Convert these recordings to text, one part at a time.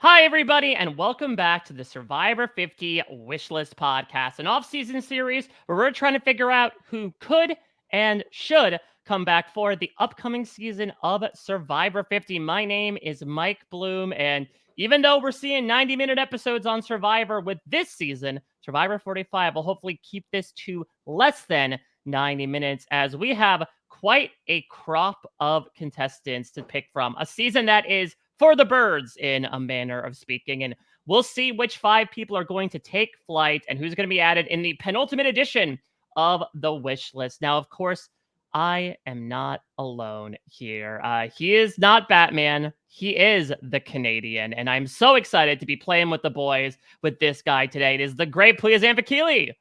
Hi, everybody, and welcome back to the Survivor 50 Wishlist Podcast, an off-season series where we're trying to figure out who could and should come back for the upcoming season of Survivor 50. My name is Mike Bloom, and even though we're seeing 90-minute episodes on Survivor with this season, Survivor 45 will hopefully keep this to less than 90 minutes as we have quite a crop of contestants to pick from. A season that is for the birds, in a manner of speaking. And we'll see which 5 people are going to take flight and who's going to be added in the penultimate edition of the wish list. Now, of course, I am not alone here. He is not Batman. He is the Canadian. And I'm so excited to be playing with the boys with this guy today. It is the great Pooya.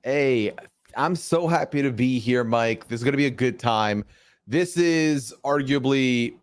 Hey, I'm so happy to be here, Mike. This is going to be a good time. This is arguably,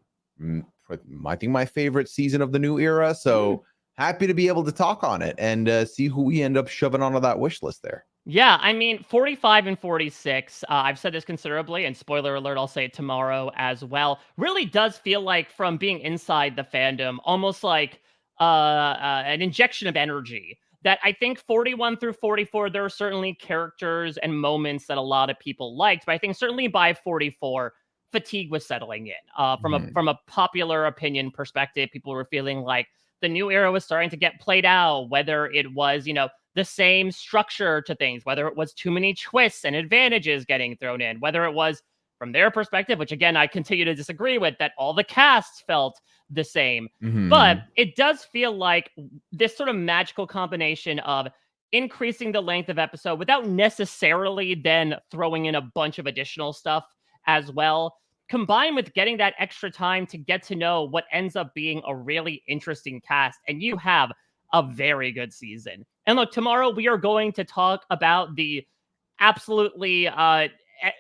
I think, my favorite season of the new era. So happy to be able to talk on it and see who we end up shoving onto that wish list there. Yeah, I mean, 45 and 46, I've said this considerably, and spoiler alert, I'll say it tomorrow as well, really does feel like, from being inside the fandom, almost like an injection of energy. That I think 41 through 44, there are certainly characters and moments that a lot of people liked, but I think certainly by 44, fatigue was settling in. From a popular opinion perspective, people were feeling like the new era was starting to get played out, whether it was, the same structure to things, whether it was too many twists and advantages getting thrown in, whether it was from their perspective, which again, I continue to disagree with, that all the casts felt the same. But it does feel like this sort of magical combination of increasing the length of episode without necessarily then throwing in a bunch of additional stuff as well, combined with getting that extra time to get to know what ends up being a really interesting cast. And you have a very good season. And look, tomorrow we are going to talk about the absolutely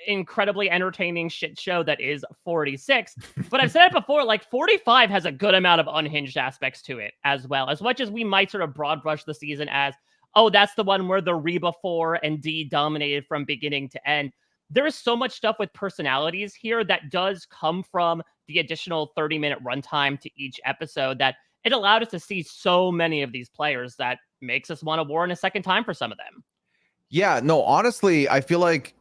incredibly entertaining shit show that is 46. But I've said it before, like 45 has a good amount of unhinged aspects to it as well. As much as we might sort of broad brush the season as, oh, that's the one where the Reba 4 and D dominated from beginning to end. There is so much stuff with personalities here that does come from the additional 30-minute runtime to each episode that it allowed us to see so many of these players that makes us want to war in a second time for some of them. Yeah, no, honestly, I feel like,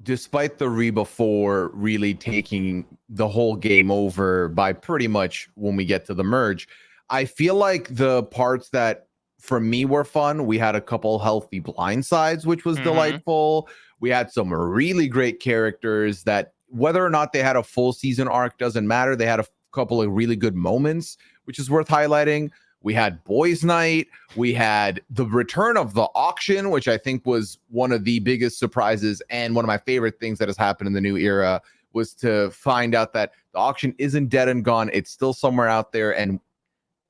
despite the Reba 4 really taking the whole game over by pretty much when we get to the merge, I feel like the parts that for me were fun, we had a couple healthy blindsides, which was delightful. We had some really great characters that, whether or not they had a full season arc doesn't matter. They had a couple of really good moments, which is worth highlighting. We had Boys Night. We had the return of the auction, which I think was one of the biggest surprises. And one of my favorite things that has happened in the new era was to find out that the auction isn't dead and gone. It's still somewhere out there. And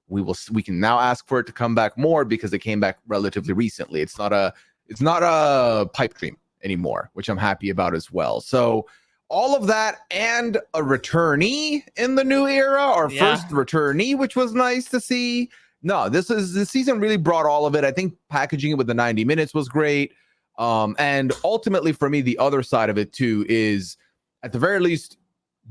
we can now ask for it to come back more because it came back relatively recently. It's not a pipe dream anymore, which I'm happy about as well. So all of that and a returnee in the new era, our first returnee, which was nice to see. No, this season really brought all of it. I think packaging it with the 90 minutes was great. And ultimately for me, the other side of it too is, at the very least,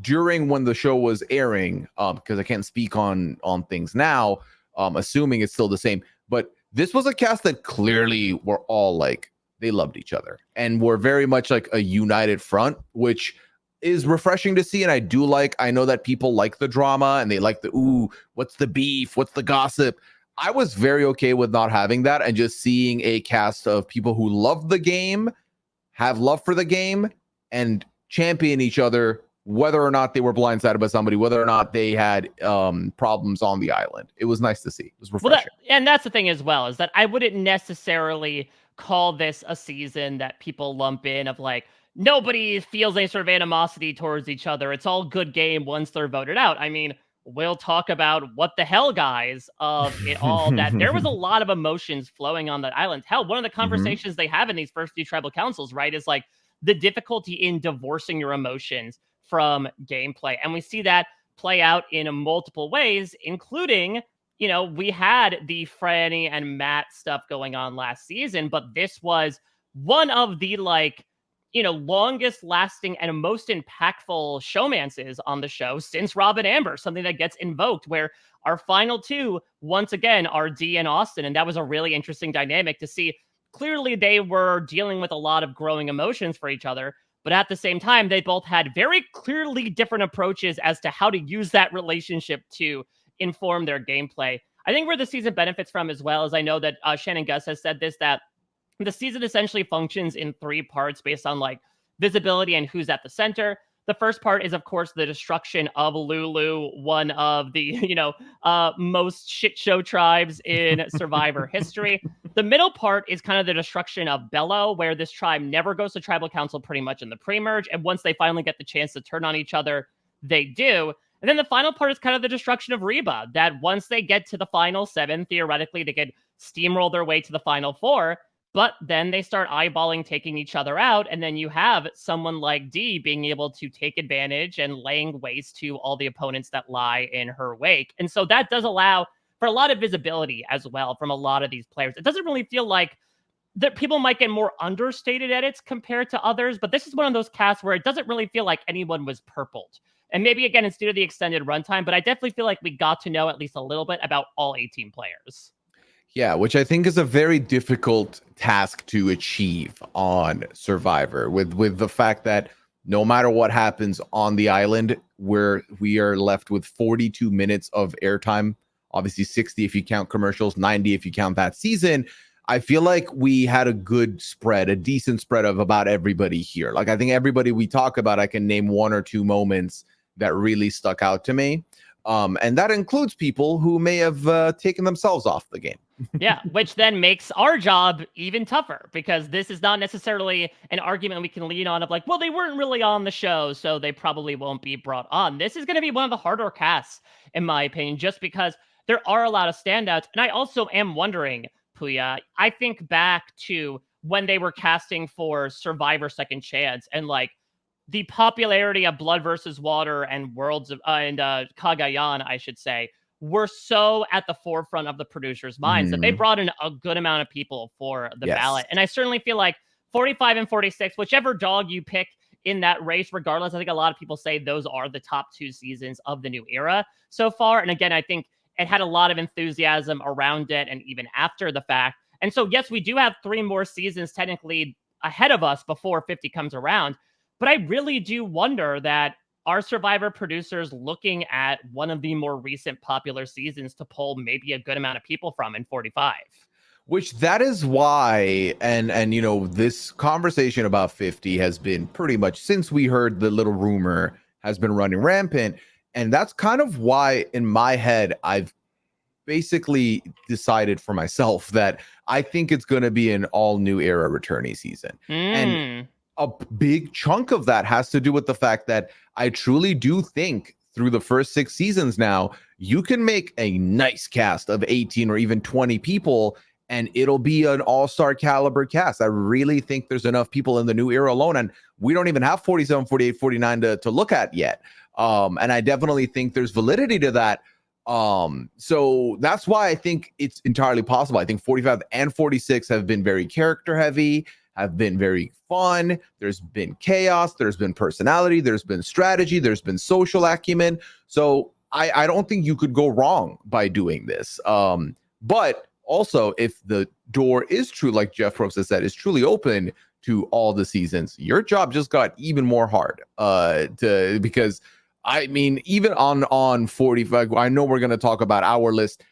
during when the show was airing, because I can't speak on things now, assuming it's still the same, but this was a cast that clearly were all like, they loved each other and were very much like a united front, which is refreshing to see. And I know that people like the drama and they like what's the beef? What's the gossip? I was very okay with not having that and just seeing a cast of people who love the game, have love for the game, and champion each other, whether or not they were blindsided by somebody, whether or not they had problems on the island. It was nice to see. It was refreshing. And that's the thing as well, is that I wouldn't necessarily call this a season that people lump in of like, nobody feels any sort of animosity towards each other. It's all good game once they're voted out. I mean, we'll talk about what the hell, guys, of it all, that there was a lot of emotions flowing on that island. Hell, one of the conversations they have in these first few tribal councils, right, is like the difficulty in divorcing your emotions from gameplay. And we see that play out in multiple ways, including, we had the Franny and Matt stuff going on last season, but this was one of the longest lasting and most impactful showmances on the show since Rob and Amber, something that gets invoked, where our final two, once again, are Dee and Austin. And that was a really interesting dynamic to see. Clearly, they were dealing with a lot of growing emotions for each other. But at the same time, they both had very clearly different approaches as to how to use that relationship to inform their gameplay. I think where the season benefits from as well is I know that Shannon Gus has said this, that the season essentially functions in three parts based on like visibility and who's at the center. The first part is, of course, the destruction of Lulu, one of the, most shit show tribes in Survivor history. The middle part is kind of the destruction of Bello, where this tribe never goes to tribal council pretty much in the pre-merge. And once they finally get the chance to turn on each other, they do. And then the final part is kind of the destruction of Reba, that once they get to the final seven, theoretically, they could steamroll their way to the final four. But then they start eyeballing taking each other out. And then you have someone like Dee being able to take advantage and laying waste to all the opponents that lie in her wake. And so that does allow for a lot of visibility as well from a lot of these players. It doesn't really feel like that people might get more understated edits compared to others, but this is one of those casts where it doesn't really feel like anyone was purpled. And maybe, again, it's due to the extended runtime, but I definitely feel like we got to know at least a little bit about all 18 players. Yeah, which I think is a very difficult task to achieve on Survivor, with the fact that no matter what happens on the island, we are left with 42 minutes of airtime, obviously 60 if you count commercials, 90 if you count that season. I feel like we had a good spread, a decent spread of about everybody here. Like, I think everybody we talk about, I can name one or two moments that really stuck out to me. And that includes people who may have taken themselves off the game. Yeah, which then makes our job even tougher, because this is not necessarily an argument we can lean on of like, well, they weren't really on the show, so they probably won't be brought on. This is going to be one of the harder casts, in my opinion, just because there are a lot of standouts. And I also am wondering, Pooya, I think back to when they were casting for Survivor Second Chance, and like the popularity of Blood versus Water and Worlds of Cagayan, I should say, were so at the forefront of the producers' minds that they brought in a good amount of people for the ballot. And I certainly feel like 45 and 46, whichever dog you pick in that race, regardless, I think a lot of people say those are the top two seasons of the new era so far. And again, I think it had a lot of enthusiasm around it and even after the fact. And so, yes, we do have 3 more seasons technically ahead of us before 50 comes around. But I really do wonder that are Survivor producers looking at one of the more recent popular seasons to pull maybe a good amount of people from in 45? Which that is why, and this conversation about 50 has been pretty much since we heard the little rumor has been running rampant. And that's kind of why in my head, I've basically decided for myself that I think it's going to be an all new era returnee season. And a big chunk of that has to do with the fact that I truly do think through the first 6 seasons now, you can make a nice cast of 18 or even 20 people, and it'll be an all-star caliber cast. I really think there's enough people in the new era alone, and we don't even have 47, 48, 49 to look at yet. And I definitely think there's validity to that. So that's why I think it's entirely possible. I think 45 and 46 have been very character heavy, have been very fun. There's been chaos, there's been personality, there's been strategy, there's been social acumen. So I don't think you could go wrong by doing this. But also, if the door is true, like Jeff Probst has said, is truly open to all the seasons, your job just got even more hard. Because I mean, even on 45, I know we're going to talk about our list.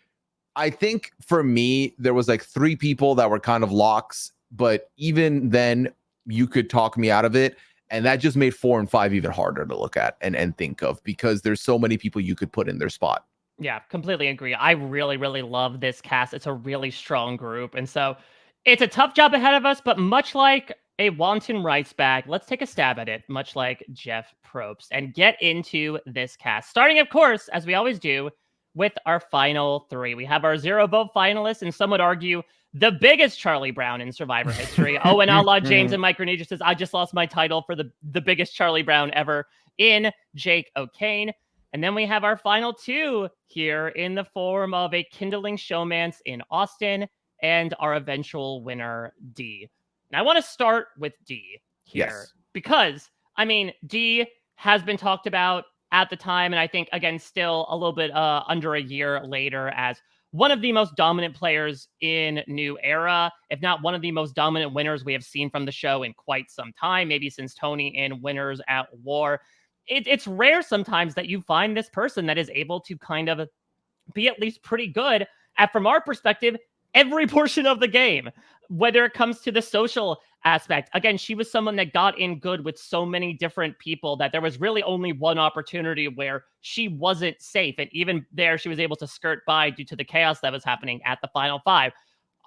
I think for me, there was like 3 people that were kind of locks, but even then you could talk me out of it. And that just made 4 and 5 even harder to look at and think of, because there's so many people you could put in their spot. Yeah, completely agree. I really, really love this cast. It's a really strong group. And so it's a tough job ahead of us, but much like a wanton rice bag, let's take a stab at it, much like Jeff Probst, and get into this cast. Starting, of course, as we always do, with our final 3. We have our 0 vote finalists, and some would argue the biggest Charlie Brown in Survivor history. Oh, and a la James and Mike Renegis says, I just lost my title for the biggest Charlie Brown ever, in Jake O'Kane. And then we have our final 2 here in the form of a kindling showmance in Austin and our eventual winner, Dee. And I want to start with Dee here. Yes. because, I mean, D has been talked about at the time, and I think, again, still a little bit under a year later, as one of the most dominant players in New Era, if not one of the most dominant winners we have seen from the show in quite some time, maybe since Tony in Winners at War. It's rare sometimes that you find this person that is able to kind of be at least pretty good at, from our perspective, every portion of the game, whether it comes to the social aspect. Again, she was someone that got in good with so many different people that there was really only one opportunity where she wasn't safe. And even there, she was able to skirt by due to the chaos that was happening at the final five.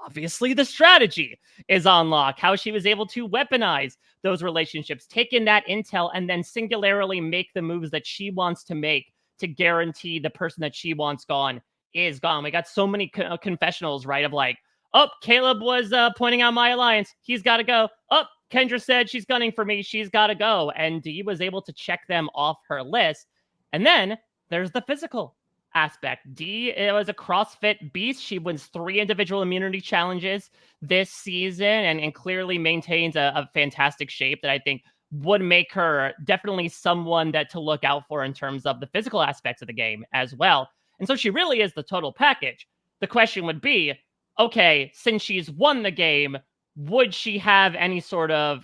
Obviously, the strategy is on lock. How she was able to weaponize those relationships, take in that intel, and then singularly make the moves that she wants to make to guarantee the person that she wants gone is gone. We got so many confessionals, right? Of like, oh, Caleb was pointing out my alliance. He's got to go. Oh, Kendra said she's gunning for me. She's got to go. And Dee was able to check them off her list. And then there's the physical aspect. Dee was a CrossFit beast. She wins 3 individual immunity challenges this season and clearly maintains a fantastic shape that I think would make her definitely someone that to look out for in terms of the physical aspects of the game as well. And so she really is the total package. The question would be, okay, since she's won the game, would she have any sort of,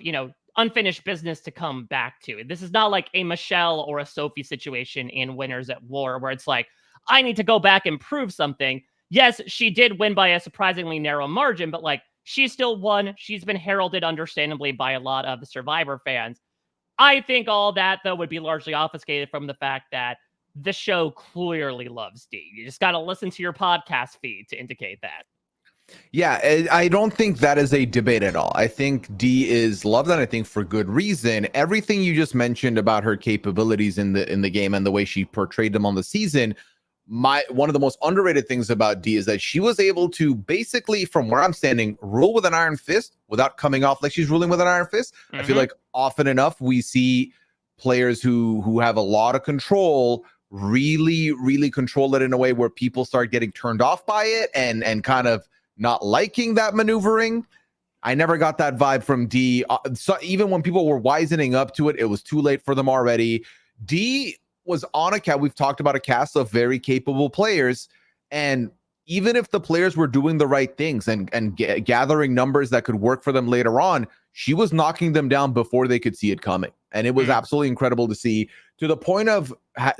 unfinished business to come back to? This is not like a Michelle or a Sophie situation in Winners at War where it's like, I need to go back and prove something. Yes, she did win by a surprisingly narrow margin, but like, she still won. She's been heralded understandably by a lot of the Survivor fans. I think all that, though, would be largely obfuscated from the fact that the show clearly loves Dee. You just got to listen to your podcast feed to indicate that. Yeah, I don't think that is a debate at all. I think Dee is loved, and I think for good reason. Everything you just mentioned about her capabilities in the game and the way she portrayed them on the season, one of the most underrated things about Dee is that she was able to basically, from where I'm standing, rule with an iron fist without coming off like she's ruling with an iron fist. I feel like often enough we see players who have a lot of control really control it in a way where people start getting turned off by it and kind of not liking that maneuvering. I never got that vibe from Dee. So even when people were wisening up to it, it was too late for them already. Dee was on a cast. We've talked about a cast of very capable players. And even if the players were doing the right things and gathering numbers that could work for them later on, she was knocking them down before they could see it coming. And it was absolutely incredible to see, to the point of,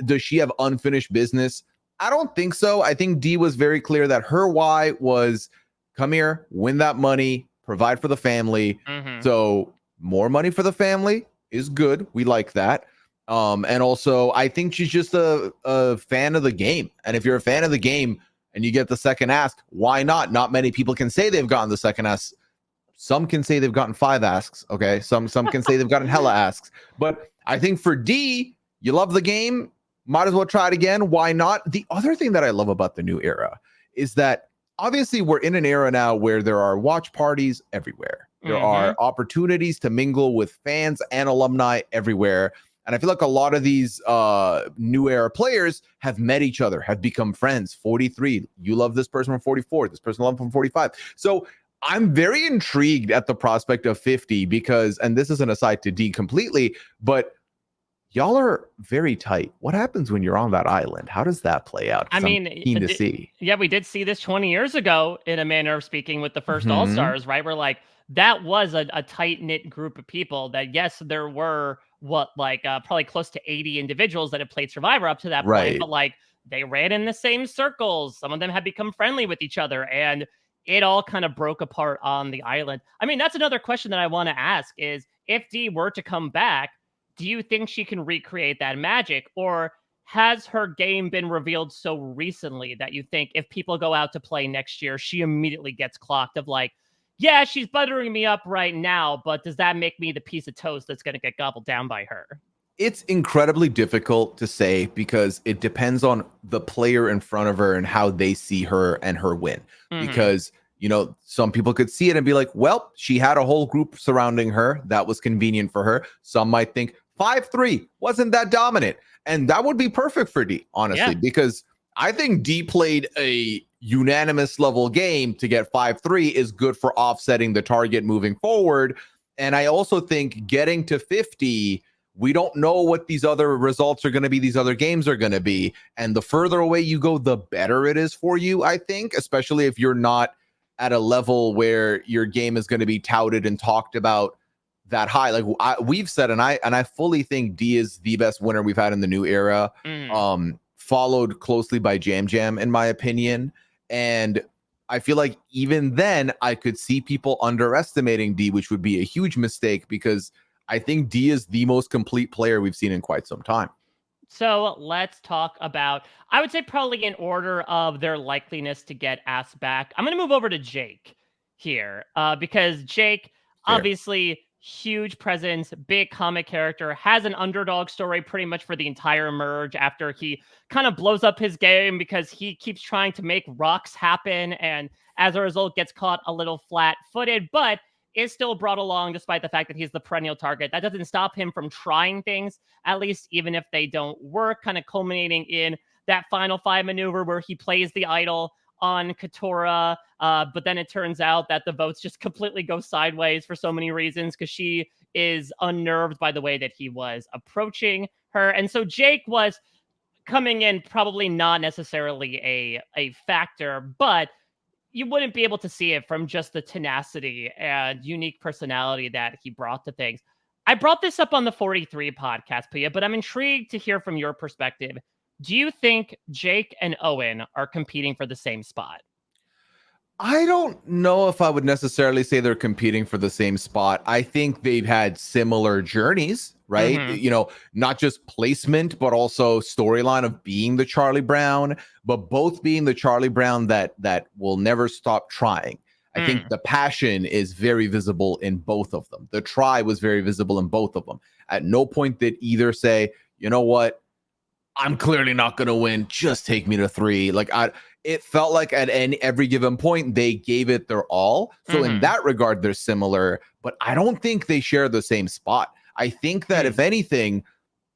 does she have unfinished business? I don't think so. I think Dee was very clear that her why was, come here, win that money, provide for the family. So more money for the family is good. We like that. And also, I think she's just a fan of the game. And if you're a fan of the game and you get the second ask, why not? Not many people can say they've gotten the second ask. Some can say they've gotten 5 asks. Okay. Some can say they've gotten hella asks. But I think for Dee, you love the game, might as well try it again. Why not? The other thing that I love about the new era is that obviously we're in an era now where there are watch parties everywhere. There are opportunities to mingle with fans and alumni everywhere. And I feel like a lot of these new era players have met each other, have become friends. 43, you love this person from 44, this person loved from 45. So I'm very intrigued at the prospect of 50 because, and this is an aside to Dee completely, but y'all are very tight. What happens when you're on that island? How does that play out? I mean, I'm keen to see. Yeah, we did see this 20 years ago in a manner of speaking with the first All-Stars, right? We're like, that was a tight-knit group of people that, yes, there were probably close to 80 individuals that had played Survivor up to that point, but like they ran in the same circles. Some of them had become friendly with each other, and it all kind of broke apart on the island. I mean, that's another question that I want to ask is, if Dee were to come back, do you think she can recreate that magic, or has her game been revealed so recently that you think if people go out to play next year, she immediately gets clocked of like, yeah, she's buttering me up right now, but does that make me the piece of toast that's going to get gobbled down by her? It's incredibly difficult to say because it depends on the player in front of her and how they see her and her win. Because, some people could see it and be like, well, she had a whole group surrounding her. That was convenient for her. Some might think 5-3 wasn't that dominant. And that would be perfect for Dee, honestly, because I think Dee played a unanimous level game to get 5-3 is good for offsetting the target moving forward. And I also think getting to 50, we don't know what these other results are going to be, these other games are going to be. And the further away you go, the better it is for you, I think, especially if you're not at a level where your game is going to be touted and talked about that high. Like we've said, and I fully think D is the best winner we've had in the new era. Followed closely by Jam Jam, in my opinion. And I feel like even then I could see people underestimating D, which would be a huge mistake because I think D is the most complete player we've seen in quite some time. So let's talk about, I would say probably in order of their likeliness to get asked back. I'm going to move over to Jake here because Jake, Fair. obviously huge presence, big comic character, has an underdog story pretty much for the entire merge after he kind of blows up his game because he keeps trying to make rocks happen and as a result gets caught a little flat-footed, but is still brought along despite the fact that he's the perennial target. That doesn't stop him from trying things, at least even if they don't work, kind of culminating in that final 5 maneuver where he plays the idol on Katora, but then it turns out that the votes just completely go sideways for so many reasons because she is unnerved by the way that he was approaching her. And so Jake was coming in probably not necessarily a factor, but you wouldn't be able to see it from just the tenacity and unique personality that he brought to things. I brought this up on the 43 podcast, Pooya, but I'm intrigued to hear from your perspective. Do you think Jake and Owen are competing for the same spot? I don't know if I would necessarily say they're competing for the same spot. I think they've had similar journeys, right? You know, not just placement, but also storyline of being the Charlie Brown, but both being the Charlie Brown that will never stop trying. I think the passion is very visible in both of them. The try was very visible in both of them. At no point did either say, you know what, I'm clearly not going to win. Just take me to 3. Like it felt like at every given point they gave it their all. So in that regard, they're similar, but I don't think they share the same spot. I think that if anything,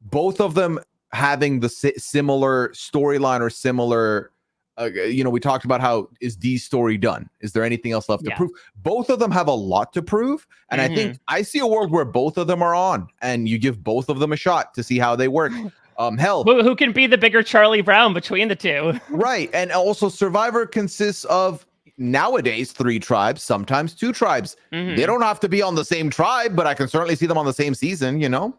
both of them having the similar storyline or similar, you know, we talked about how is D's story done? Is there anything else left to prove? Both of them have a lot to prove. And I think I see a world where both of them are on and you give both of them a shot to see how they work. Hell, who can be the bigger Charlie Brown between the two? Right. And also Survivor consists of nowadays 3 tribes, sometimes 2 tribes. They don't have to be on the same tribe, but I can certainly see them on the same season, you know?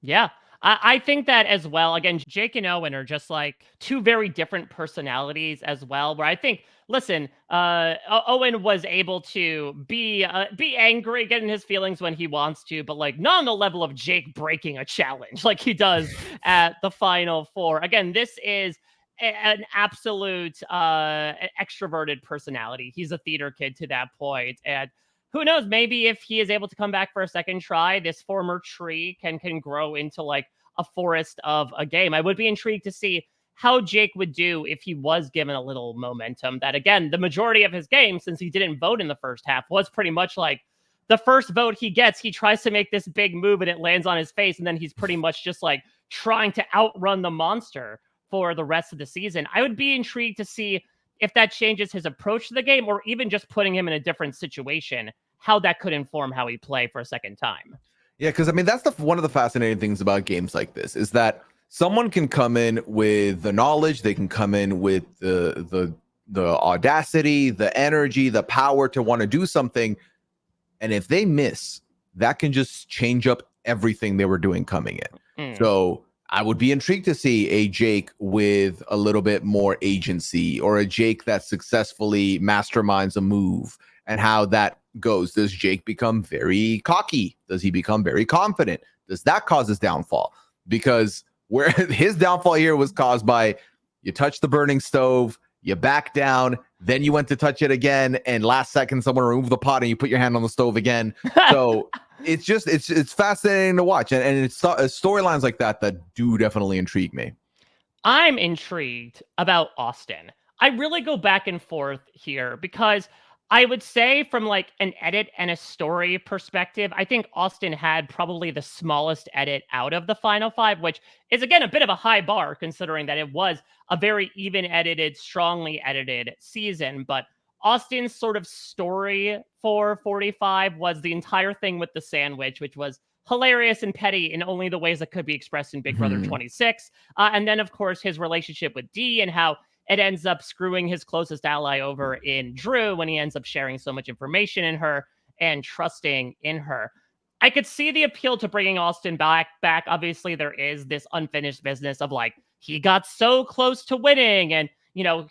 Yeah. I think that as well. Again, Jake and Owen are just like 2 very different personalities as well. Where I think, listen, Owen was able to be angry, get in his feelings when he wants to, but like not on the level of Jake breaking a challenge like he does at the Final Four. Again, this is an absolute extroverted personality. He's a theater kid to that point, and who knows, maybe if he is able to come back for a second try, this former tree can grow into like a forest of a game. I would be intrigued to see how Jake would do if he was given a little momentum. That again, the majority of his game, since he didn't vote in the first half, was pretty much like the first vote he gets, he tries to make this big move and it lands on his face, and then he's pretty much just like trying to outrun the monster for the rest of the season. I would be intrigued to see if that changes his approach to the game or even just putting him in a different situation, how that could inform how he play for a second time. Yeah, because I mean, that's one of the fascinating things about games like this is that someone can come in with the knowledge, they can come in with the audacity, the energy, the power to want to do something. And if they miss, that can just change up everything they were doing coming in. So I would be intrigued to see a Jake with a little bit more agency or a Jake that successfully masterminds a move and how that goes. Does Jake become very cocky? Does he become very confident? Does that cause his downfall? Because where his downfall here was caused by you touch the burning stove, you back down, then you went to touch it again, and last second someone removed the pot and you put your hand on the stove again. So it's just it's fascinating to watch, and it's storylines like that do definitely intrigue me. I'm intrigued about Austin. I really go back and forth here because I would say from like an edit and a story perspective, I think Austin had probably the smallest edit out of the final 5, which is again a bit of a high bar considering that it was a very even edited, strongly edited season. But Austin's sort of story for 45 was the entire thing with the sandwich, which was hilarious and petty in only the ways that could be expressed in Big Brother Mhm. 26. And then, of course, his relationship with Dee and how it ends up screwing his closest ally over in Drew when he ends up sharing so much information in her and trusting in her. I could see the appeal to bringing Austin back. Obviously, there is this unfinished business of like, he got so close to winning, and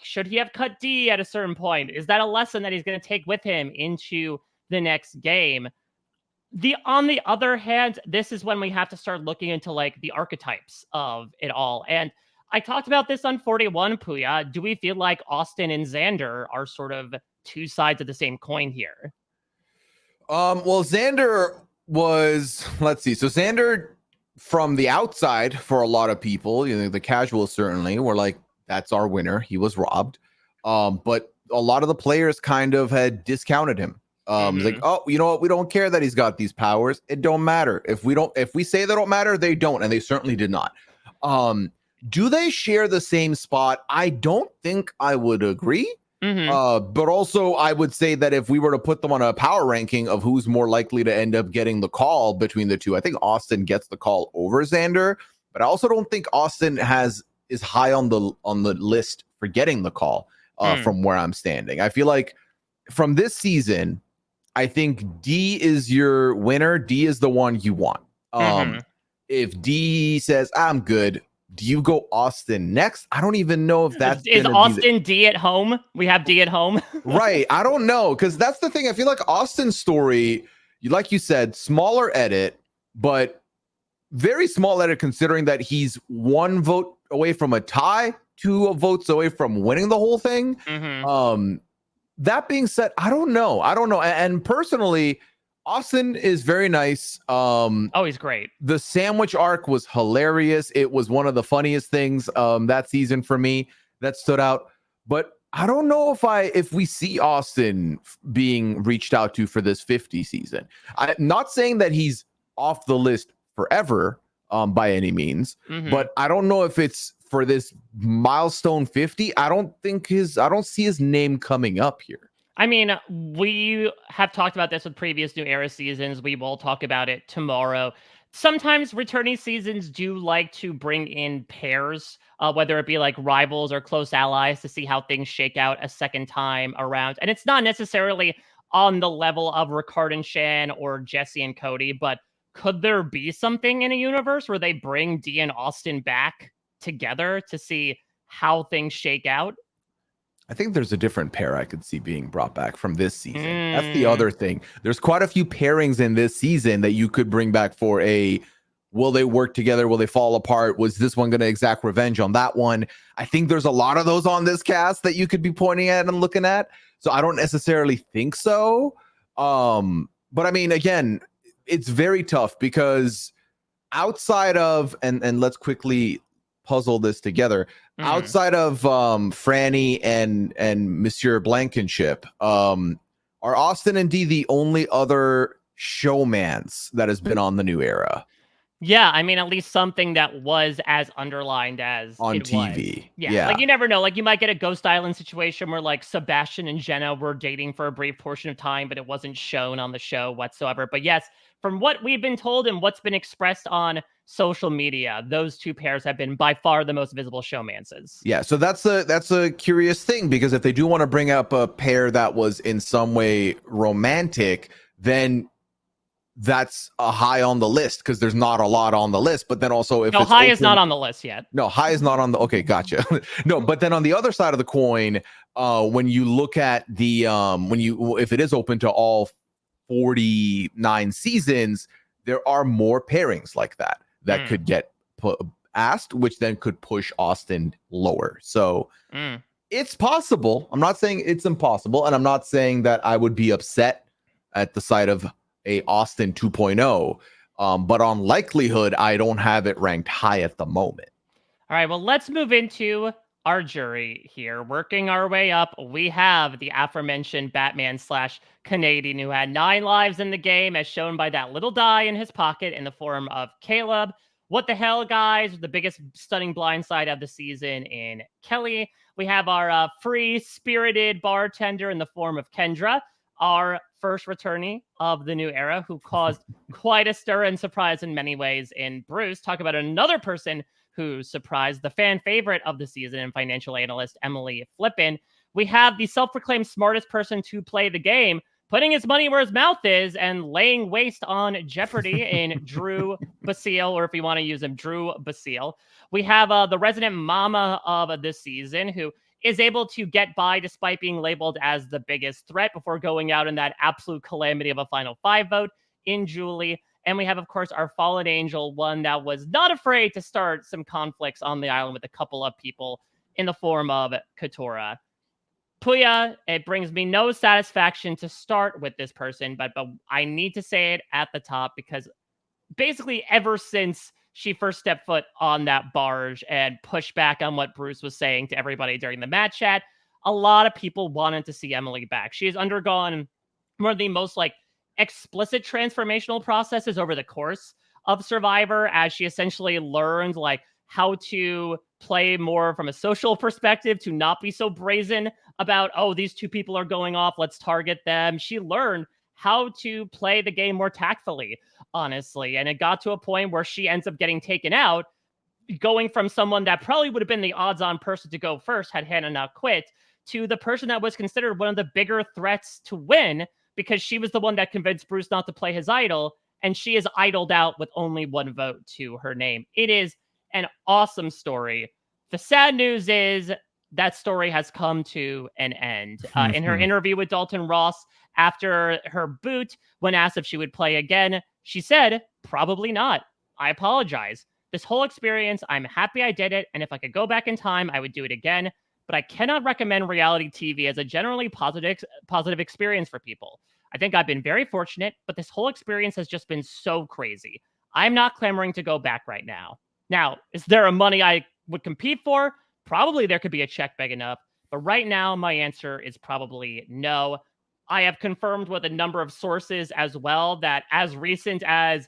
should he have cut D at a certain point? Is that a lesson that he's going to take with him into the next game? On the other hand, this is when we have to start looking into like the archetypes of it all. And I talked about this on 41, Pooya. Do we feel like Austin and Xander are sort of two sides of the same coin here? Well, Xander was, let's see. So Xander, from the outside, for a lot of people, the casuals certainly were like, that's our winner. He was robbed. But a lot of the players kind of had discounted him. Like, oh, you know what? We don't care that he's got these powers. It don't matter. If we say they don't matter, they don't. And they certainly did not. Do they share the same spot? I don't think I would agree. But also I would say that if we were to put them on a power ranking of who's more likely to end up getting the call between the two, I think Austin gets the call over Xander, but I also don't think Austin is high on the list for getting the call from where I'm standing. I feel like from this season, I think D is your winner. D is the one you want. If D says I'm good, do you go Austin next? I don't even know if that's is Austin D at home. We have D at home. Right. I don't know, because that's the thing. I feel like Austin's story, like you said, smaller edit, but very small edit considering that he's 1 vote away from a tie, 2 votes away from winning the whole thing. That being said, I don't know. And personally, Austin is very nice. He's great. The sandwich arc was hilarious. It was one of the funniest things that season for me that stood out. But I don't know if we see Austin being reached out to for this 50 season. I'm not saying that he's off the list forever by any means, but I don't know if it's for this milestone 50. I don't see his name coming up here. I mean, we have talked about this with previous New Era seasons. We will talk about it tomorrow. Sometimes returning seasons do like to bring in pairs, whether it be like rivals or close allies, to see how things shake out a second time around. And it's not necessarily on the level of Ricard and Shan or Jesse and Cody, but could there be something in a universe where they bring D and Austin back together to see how things shake out? I think there's a different pair I could see being brought back from this season. That's the other thing. There's quite a few pairings in this season that you could bring back for will they work together? Will they fall apart? Was this one going to exact revenge on that one? I think there's a lot of those on this cast that you could be pointing at and looking at. So I don't necessarily think so. But I mean, again, it's very tough because outside of, and let's quickly puzzle this together. Outside of Franny and Monsieur Blankenship, are Austin and D the only other showmans that has been on the New Era? Yeah, I mean, at least something that was as underlined as on it TV. Was. Yeah, like you never know. Like you might get a Ghost Island situation where like Sebastian and Jenna were dating for a brief portion of time, but it wasn't shown on the show whatsoever. But yes, from what we've been told and what's been expressed on social media, those two pairs have been by far the most visible showmances. Yeah, so that's a curious thing, because if they do want to bring up a pair that was in some way romantic, then that's a high on the list, because there's not a lot on the list. But then also, if high is not on the list yet. No, high is not on the. Okay, gotcha. No, but then on the other side of the coin, when you look at the if it is open to all 49 seasons, there are more pairings like that could get asked, which then could push Austin lower. So it's possible. I'm not saying it's impossible, and I'm not saying that I would be upset at the sight of a Austin 2.0, but on likelihood, I don't have it ranked high at the moment. All right, well, let's move into our jury here. Working our way up, we have the aforementioned Batman/Canadian who had 9 lives in the game, as shown by that little die in his pocket in the form of Caleb. What the hell, guys? The biggest stunning blindside of the season in Kelly. We have our free-spirited bartender in the form of Kendra, our first returnee of the new era, who caused quite a stir and surprise in many ways in Bruce. Talk about another person who surprised the fan favorite of the season and financial analyst Emily Flippin. We have the self-proclaimed smartest person to play the game, putting his money where his mouth is and laying waste on Jeopardy in Drew Basile, or if you want to use him, Drew Basile. We have the resident mama of this season who is able to get by despite being labeled as the biggest threat before going out in that absolute calamity of a final 5 vote in Julie. And we have, of course, our fallen angel, one that was not afraid to start some conflicts on the island with a couple of people in the form of Katora. Pooya, it brings me no satisfaction to start with this person, but I need to say it at the top because basically ever since she first stepped foot on that barge and pushed back on what Bruce was saying to everybody during the match chat, a lot of people wanted to see Emily back. She has undergone one of the most explicit transformational processes over the course of Survivor, as she essentially learned how to play more from a social perspective, to not be so brazen about, oh, these two people are going off, let's target them. She learned how to play the game more tactfully, honestly. And it got to a point where she ends up getting taken out, going from someone that probably would have been the odds-on person to go first had Hannah not quit, to the person that was considered one of the bigger threats to win, because she was the one that convinced Bruce not to play his idol, and she is idled out with only 1 vote to her name. It is an awesome story. The sad news is that story has come to an end. In her interview with Dalton Ross after her boot, when asked if she would play again, she said, "Probably not. I apologize. This whole experience, I'm happy I did it, and if I could go back in time, I would do it again. But I cannot recommend reality TV as a generally positive experience for people. I think I've been very fortunate, but this whole experience has just been so crazy. I'm not clamoring to go back right now." Now, is there a money I would compete for? Probably there could be a check big enough, but right now my answer is probably no. I have confirmed with a number of sources as well that as recent as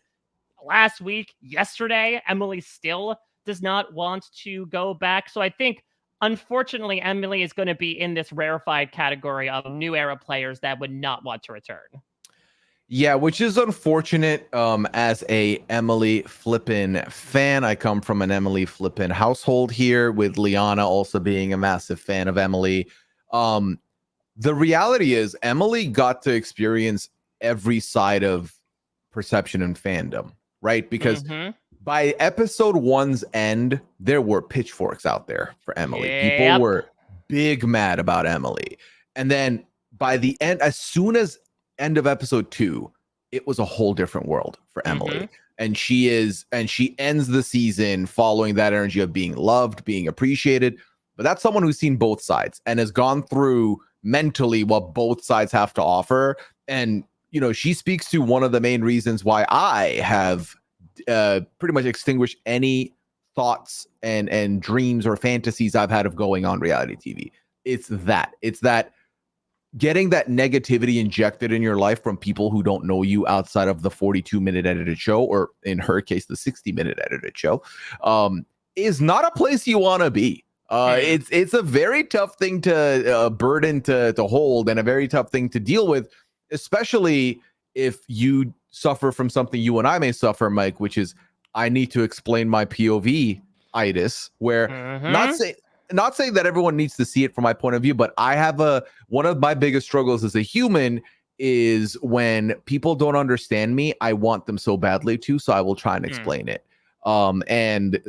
last week, yesterday, Emily still does not want to go back. So I think, unfortunately, Emily is going to be in this rarefied category of new era players that would not want to return. Yeah, which is unfortunate. As a Emily Flippin fan, I come from an Emily Flippin household here, with Liana also being a massive fan of Emily. The reality is Emily got to experience every side of perception and fandom, right? Because by episode 1's end, there were pitchforks out there for Emily. Yep. People were big mad about Emily. And then by the end, as soon as end of episode 2, it was a whole different world for Emily. And she ends the season following that energy of being loved, being appreciated. But that's someone who's seen both sides and has gone through mentally what both sides have to offer. And, you know, she speaks to one of the main reasons why I have pretty much extinguished any thoughts and dreams or fantasies I've had of going on reality TV. It's that getting that negativity injected in your life from people who don't know you outside of the 42-minute edited show, or in her case, the 60-minute edited show, is not a place you want to be. It's a very tough thing to burden to hold, and a very tough thing to deal with, especially if you suffer from something you and I may suffer, Mike, which is I need to explain my POV-itis, where not saying that everyone needs to see it from my point of view, but I have one of my biggest struggles as a human is when people don't understand me, I want them so badly to, so I will try and explain it. And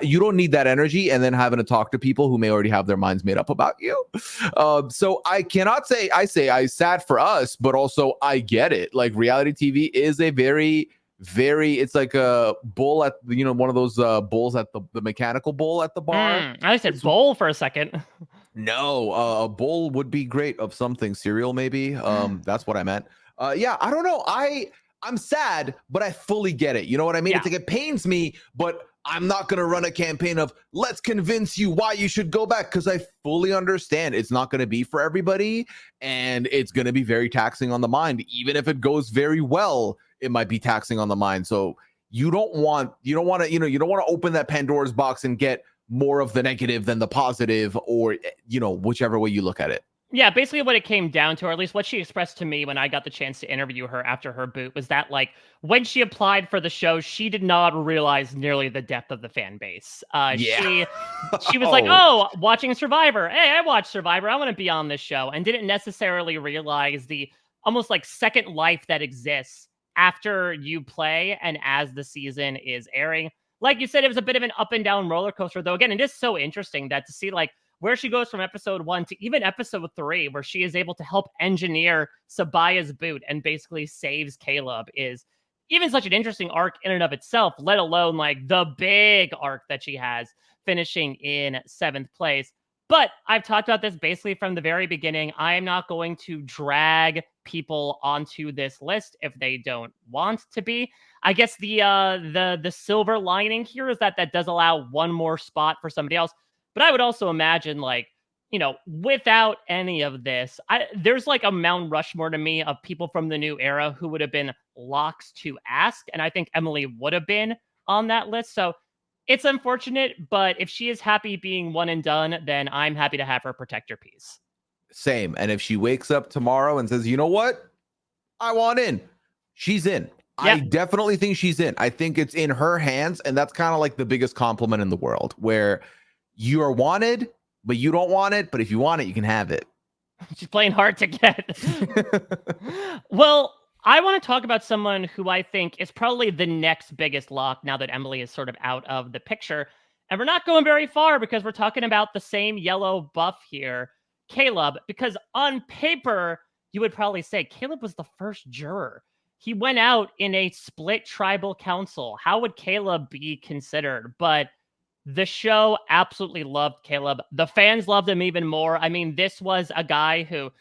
you don't need that energy and then having to talk to people who may already have their minds made up about you. So I cannot say I sad for us, but also I get it. Like, reality TV is a very, it's like a bowl at, you know, one of those bowls at the mechanical bowl at the bar. I said bowl for a second. No, a bowl would be great of something, cereal maybe. That's what I meant. Yeah, I don't know. I'm sad, but I fully get it. You know what I mean? Yeah. It's like, it pains me, but I'm not going to run a campaign of let's convince you why you should go back, because I fully understand it's not going to be for everybody, and it's going to be very taxing on the mind. Even if it goes very well, it might be taxing on the mind. So you don't want to open that Pandora's box and get more of the negative than the positive, or whichever way you look at it. Yeah, basically what it came down to, or at least what she expressed to me when I got the chance to interview her after her boot, was that like when she applied for the show, she did not realize nearly the depth of the fan base. Yeah. She was like, "Oh, watching Survivor. Hey, I watched Survivor. I want to be on this show," and didn't necessarily realize the almost like second life that exists after you play and as the season is airing. Like you said, it was a bit of an up and down roller coaster, though. Again, it is so interesting that to see like where she goes from episode 1 to even episode 3, where she is able to help engineer Sabaya's boot and basically saves Caleb, is even such an interesting arc in and of itself, let alone like the big arc that she has finishing in 7th place. But I've talked about this basically from the very beginning. I am not going to drag people onto this list if they don't want to be. I guess the silver lining here is that does allow one more spot for somebody else. But I would also imagine, like, without any of this, there's like a Mount Rushmore to me of people from the new era who would have been locks to ask. And I think Emily would have been on that list. So it's unfortunate, but if she is happy being one and done, then I'm happy to have her protect her peace. Same. And if she wakes up tomorrow and says, you know what? I want in. She's in. Yep. I definitely think she's in. I think it's in her hands. And that's kind of like the biggest compliment in the world, where you are wanted, but you don't want it. But if you want it, you can have it. She's playing hard to get. Well, I want to talk about someone who I think is probably the next biggest lock now that Emily is sort of out of the picture. And we're not going very far because we're talking about the same yellow buff here, Caleb, because on paper, you would probably say Caleb was the first juror. He went out in a split tribal council. How would Caleb be considered? But the show absolutely loved Caleb. The fans loved him even more. I mean, this was a guy who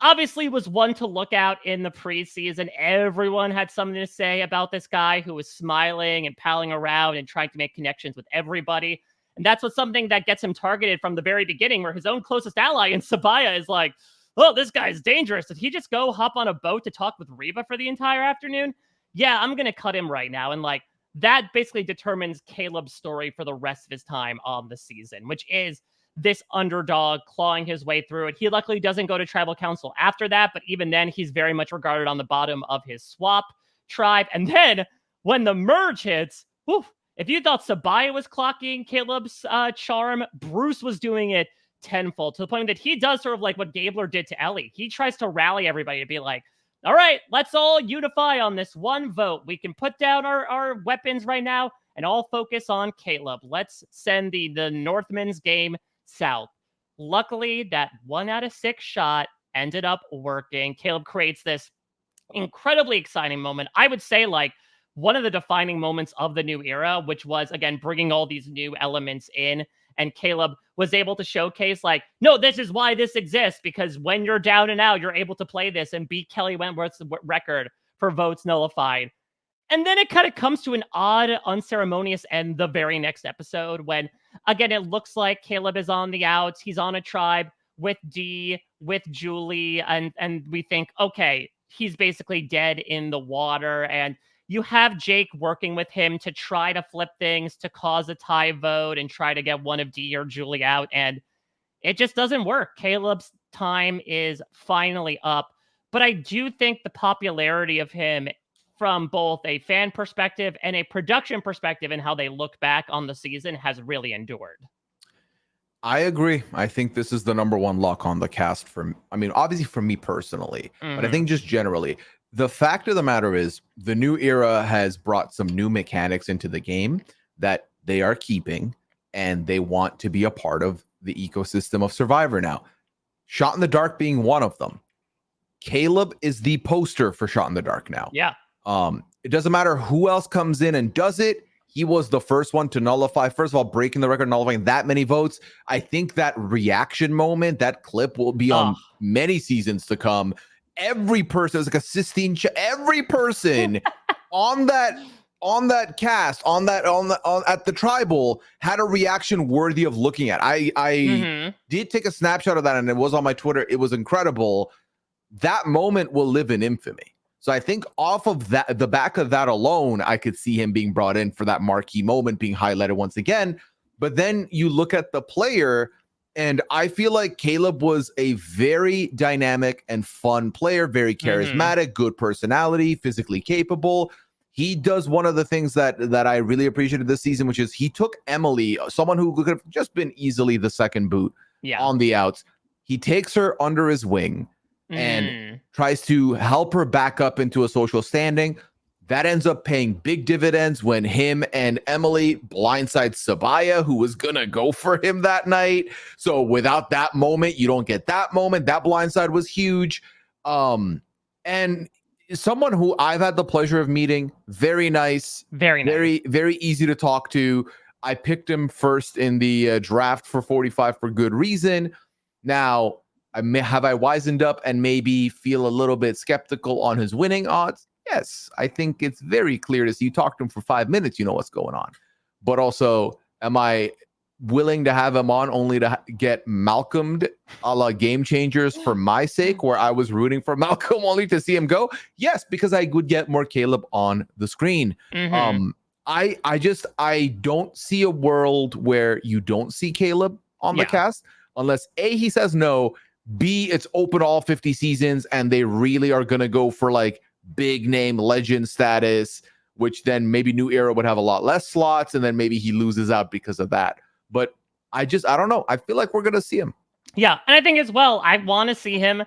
obviously was one to look out in the preseason. Everyone had something to say about this guy who was smiling and palling around and trying to make connections with everybody. And that's something that gets him targeted from the very beginning, where his own closest ally in Sabaya is like, oh, this guy's dangerous. Did he just go hop on a boat to talk with Reba for the entire afternoon? Yeah, I'm going to cut him right now. And like, that basically determines Caleb's story for the rest of his time on the season, which is this underdog clawing his way through it. He luckily doesn't go to tribal council after that, but even then, he's very much regarded on the bottom of his swap tribe. And then when the merge hits, whew, if you thought Sabaya was clocking Caleb's charm, Bruce was doing it tenfold, to the point that he does sort of like what Gabler did to Ellie. He tries to rally everybody to be like, all right, let's all unify on this one vote. We can put down our weapons right now and all focus on Caleb. Let's send the Northmen's game south. Luckily, that 1 out of 6 shot ended up working. Caleb creates this incredibly exciting moment. I would say like one of the defining moments of the new era, which was, again, bringing all these new elements in. And Caleb was able to showcase like, no, this is why this exists, because when you're down and out, you're able to play this and beat Kelly Wentworth's record for votes nullified. And then it kind of comes to an odd, unceremonious end the very next episode when, again, it looks like Caleb is on the outs. He's on a tribe with Dee, with Julie, and we think, okay, he's basically dead in the water. And you have Jake working with him to try to flip things, to cause a tie vote and try to get one of Dee or Julie out. And it just doesn't work. Caleb's time is finally up. But I do think the popularity of him from both a fan perspective and a production perspective and how they look back on the season has really endured. I agree. I think this is the number one lock on the cast obviously for me personally, but I think just generally. The fact of the matter is the new era has brought some new mechanics into the game that they are keeping, and they want to be a part of the ecosystem of Survivor now. Shot in the Dark being one of them. Caleb is the poster for Shot in the Dark now. Yeah. It doesn't matter who else comes in and does it. He was the first one to nullify. First of all, breaking the record, nullifying that many votes. I think that reaction moment, that clip will be on many seasons to come. Every person is like a Sistine. Every person on that cast, at the tribal had a reaction worthy of looking at. I did take a snapshot of that, and it was on my Twitter. It was incredible. That moment will live in infamy. So I think off of that, the back of that alone, I could see him being brought in for that marquee moment being highlighted once again. But then you look at the player, and I feel like Caleb was a very dynamic and fun player, very charismatic, good personality, physically capable. He does one of the things that I really appreciated this season, which is he took Emily, someone who could have just been easily the second boot on the outs. He takes her under his wing and tries to help her back up into a social standing. That ends up paying big dividends when him and Emily blindside Sabaya, who was going to go for him that night. So without that moment, you don't get that moment. That blindside was huge. And someone who I've had the pleasure of meeting, very nice, very easy to talk to. I picked him first in the draft for 45 for good reason. Now, have I wisened up and maybe feel a little bit skeptical on his winning odds? Yes, I think it's very clear to see. You talk to him for 5 minutes, you know what's going on. But also, am I willing to have him on only to get Malcolmed a la Game Changers for my sake, where I was rooting for Malcolm only to see him go? Yes, because I would get more Caleb on the screen. I don't see a world where you don't see Caleb on the cast unless A, he says no, B, it's open all 50 seasons and they really are going to go for like big name legend status, which then maybe New Era would have a lot less slots, and then maybe he loses out because of that. But I don't know. I feel like we're going to see him. Yeah, and I think as well, I want to see him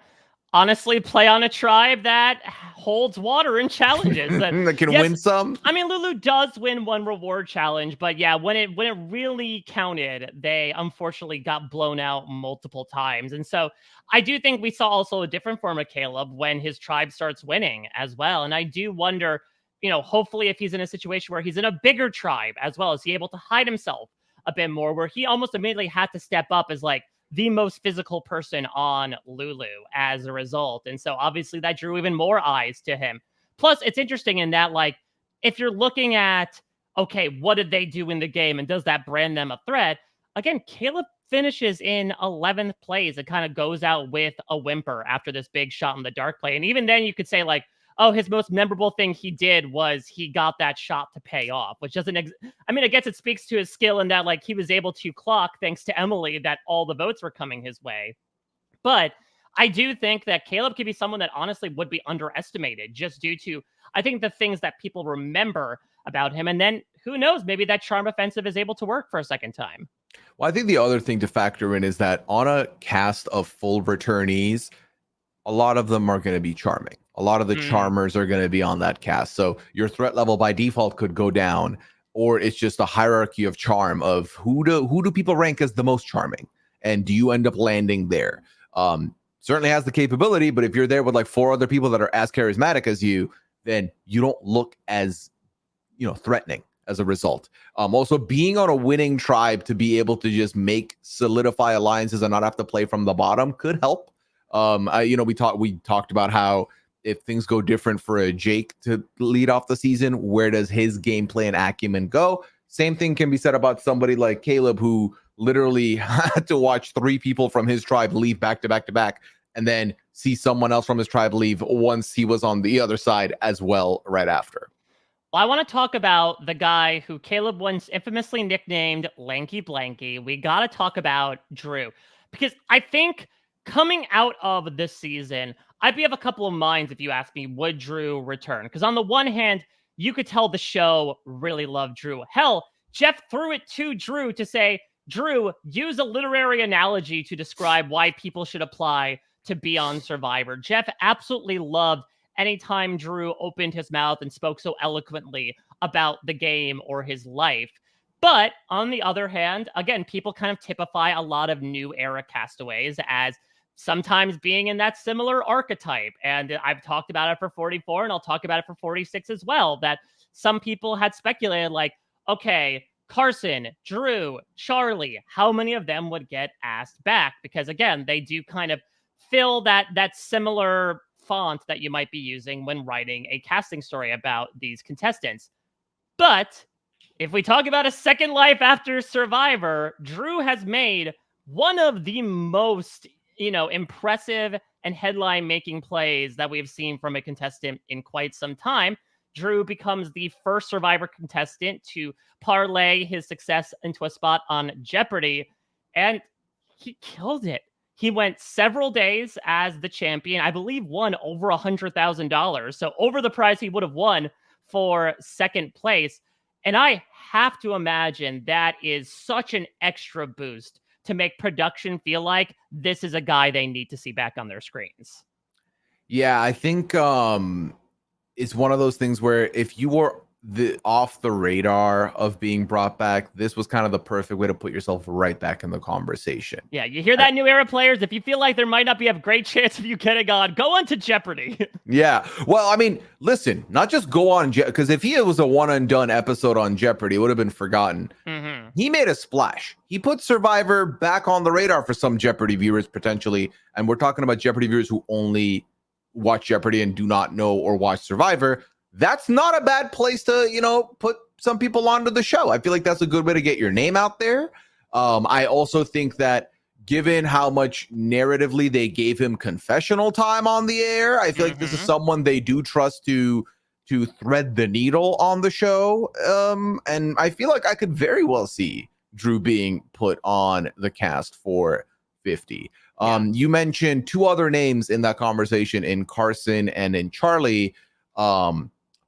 honestly play on a tribe that holds water in challenges. That can win some. I mean, Lulu does win one reward challenge, but yeah, when it really counted, they unfortunately got blown out multiple times. And so I do think we saw also a different form of Caleb when his tribe starts winning as well. And I do wonder, hopefully if he's in a situation where he's in a bigger tribe as well, is he able to hide himself a bit more, where he almost immediately had to step up as like the most physical person on Lulu as a result. And so obviously that drew even more eyes to him. Plus, it's interesting in that, like, if you're looking at, okay, what did they do in the game and does that brand them a threat? Again, Caleb finishes in 11th place. It kind of goes out with a whimper after this big shot in the dark play. And even then you could say like, oh, his most memorable thing he did was he got that shot to pay off, which doesn't, I mean, I guess it speaks to his skill in that, like, he was able to clock, thanks to Emily, that all the votes were coming his way. But I do think that Caleb could be someone that honestly would be underestimated just due to, I think, the things that people remember about him. And then who knows, maybe that charm offensive is able to work for a second time. Well, I think the other thing to factor in is that on a cast of full returnees, a lot of them are going to be charming. A lot of the charmers are going to be on that cast. So your threat level by default could go down, or it's just a hierarchy of charm of who do people rank as the most charming, and do you end up landing there? Certainly has the capability, but if you're there with like 4 other people that are as charismatic as you, then you don't look as, threatening as a result. Also being on a winning tribe to be able to just solidify alliances and not have to play from the bottom could help. We talked about how if things go different for a Jake to lead off the season, where does his gameplay and acumen go? Same thing can be said about somebody like Caleb, who literally had to watch 3 people from his tribe leave back to back to back, and then see someone else from his tribe leave once he was on the other side as well right after. Well, I want to talk about the guy who Caleb once infamously nicknamed Lanky Blanky. We got to talk about Drew, because I think coming out of this season, I'd be of a couple of minds if you ask me, would Drew return? Because on the one hand, you could tell the show really loved Drew. Hell, Jeff threw it to Drew to say, Drew, use a literary analogy to describe why people should apply to be on Survivor. Jeff absolutely loved anytime Drew opened his mouth and spoke so eloquently about the game or his life. But on the other hand, again, people kind of typify a lot of new era castaways as sometimes being in that similar archetype. And I've talked about it for 44, and I'll talk about it for 46 as well, that some people had speculated like, okay, Carson, Drew, Charlie, how many of them would get asked back? Because again, they do kind of fill that similar font that you might be using when writing a casting story about these contestants. But if we talk about a second life after Survivor, Drew has made one of the most, impressive and headline-making plays that we've seen from a contestant in quite some time. Drew becomes the first Survivor contestant to parlay his success into a spot on Jeopardy, and he killed it. He went several days as the champion. I believe won over $100,000. So over the prize he would have won for second place. And I have to imagine that is such an extra boost to make production feel like this is a guy they need to see back on their screens. Yeah, I think it's one of those things where if you were off the radar of being brought back, this was kind of the perfect way to put yourself right back in the conversation. Yeah, you hear that, new era players? If you feel like there might not be a great chance of you getting on, go on to Jeopardy. Yeah. Well, I mean, listen, not just go on because if he was a one and done episode on Jeopardy, it would have been forgotten. Mm-hmm. He made a splash. He put Survivor back on the radar for some Jeopardy viewers potentially. And we're talking about Jeopardy viewers who only watch Jeopardy and do not know or watch Survivor. That's not a bad place to, put some people onto the show. I feel like that's a good way to get your name out there. I also think that given how much narratively they gave him confessional time on the air, I feel like this is someone they do trust to thread the needle on the show. And I feel like I could very well see Drew being put on the cast for 50. You mentioned two other names in that conversation, in Carson and in Charlie.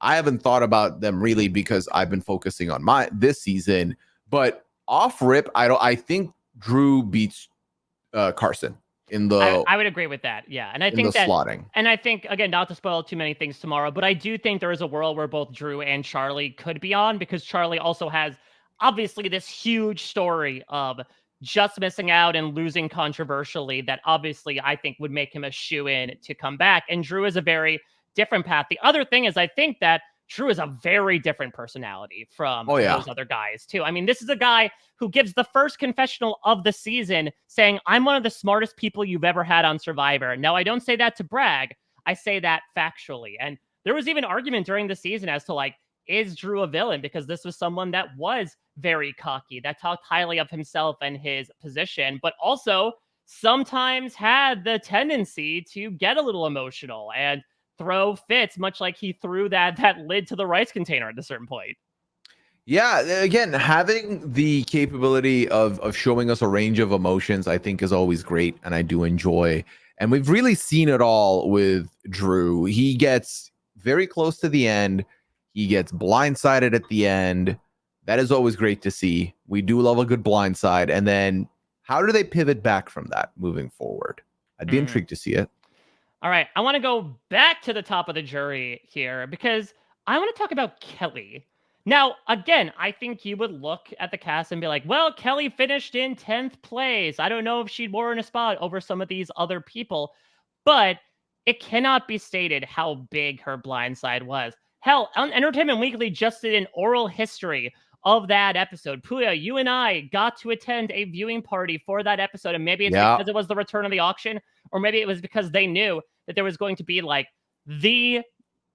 I haven't thought about them really because I've been focusing on this season, but off rip, I think Drew beats Carson in the. I would agree with that. Yeah, and I think that slotting. And I think, again, not to spoil too many things tomorrow, but I do think there is a world where both Drew and Charlie could be on, because Charlie also has obviously this huge story of just missing out and losing controversially that obviously I think would make him a shoo-in to come back. And Drew is a very different path. The other thing is I think that Drew is a very different personality from those other guys too. I mean, this is a guy who gives the first confessional of the season saying, I'm one of the smartest people you've ever had on Survivor. Now, I don't say that to brag. I say that factually. And there was even argument during the season as to like, is Drew a villain? Because this was someone that was very cocky, that talked highly of himself and his position, but also sometimes had the tendency to get a little emotional and throw fits, much like he threw that lid to the rice container at a certain point. Yeah, again, having the capability of showing us a range of emotions, I think is always great, and I do enjoy. And we've really seen it all with Drew. He gets very close to the end. He gets blindsided at the end. That is always great to see. We do love a good blindside. And then how do they pivot back from that moving forward? I'd be intrigued to see it. All right, I want to go back to the top of the jury here because I want to talk about Kelly. Now, again, I think you would look at the cast and be like, well, Kelly finished in 10th place. I don't know if she'd warrant a spot over some of these other people, but it cannot be stated how big her blindside was. Hell, Entertainment Weekly just did an oral history of that episode. Pooya, you and I got to attend a viewing party for that episode, and maybe it's because it was the return of the auction, or maybe it was because they knew that there was going to be like the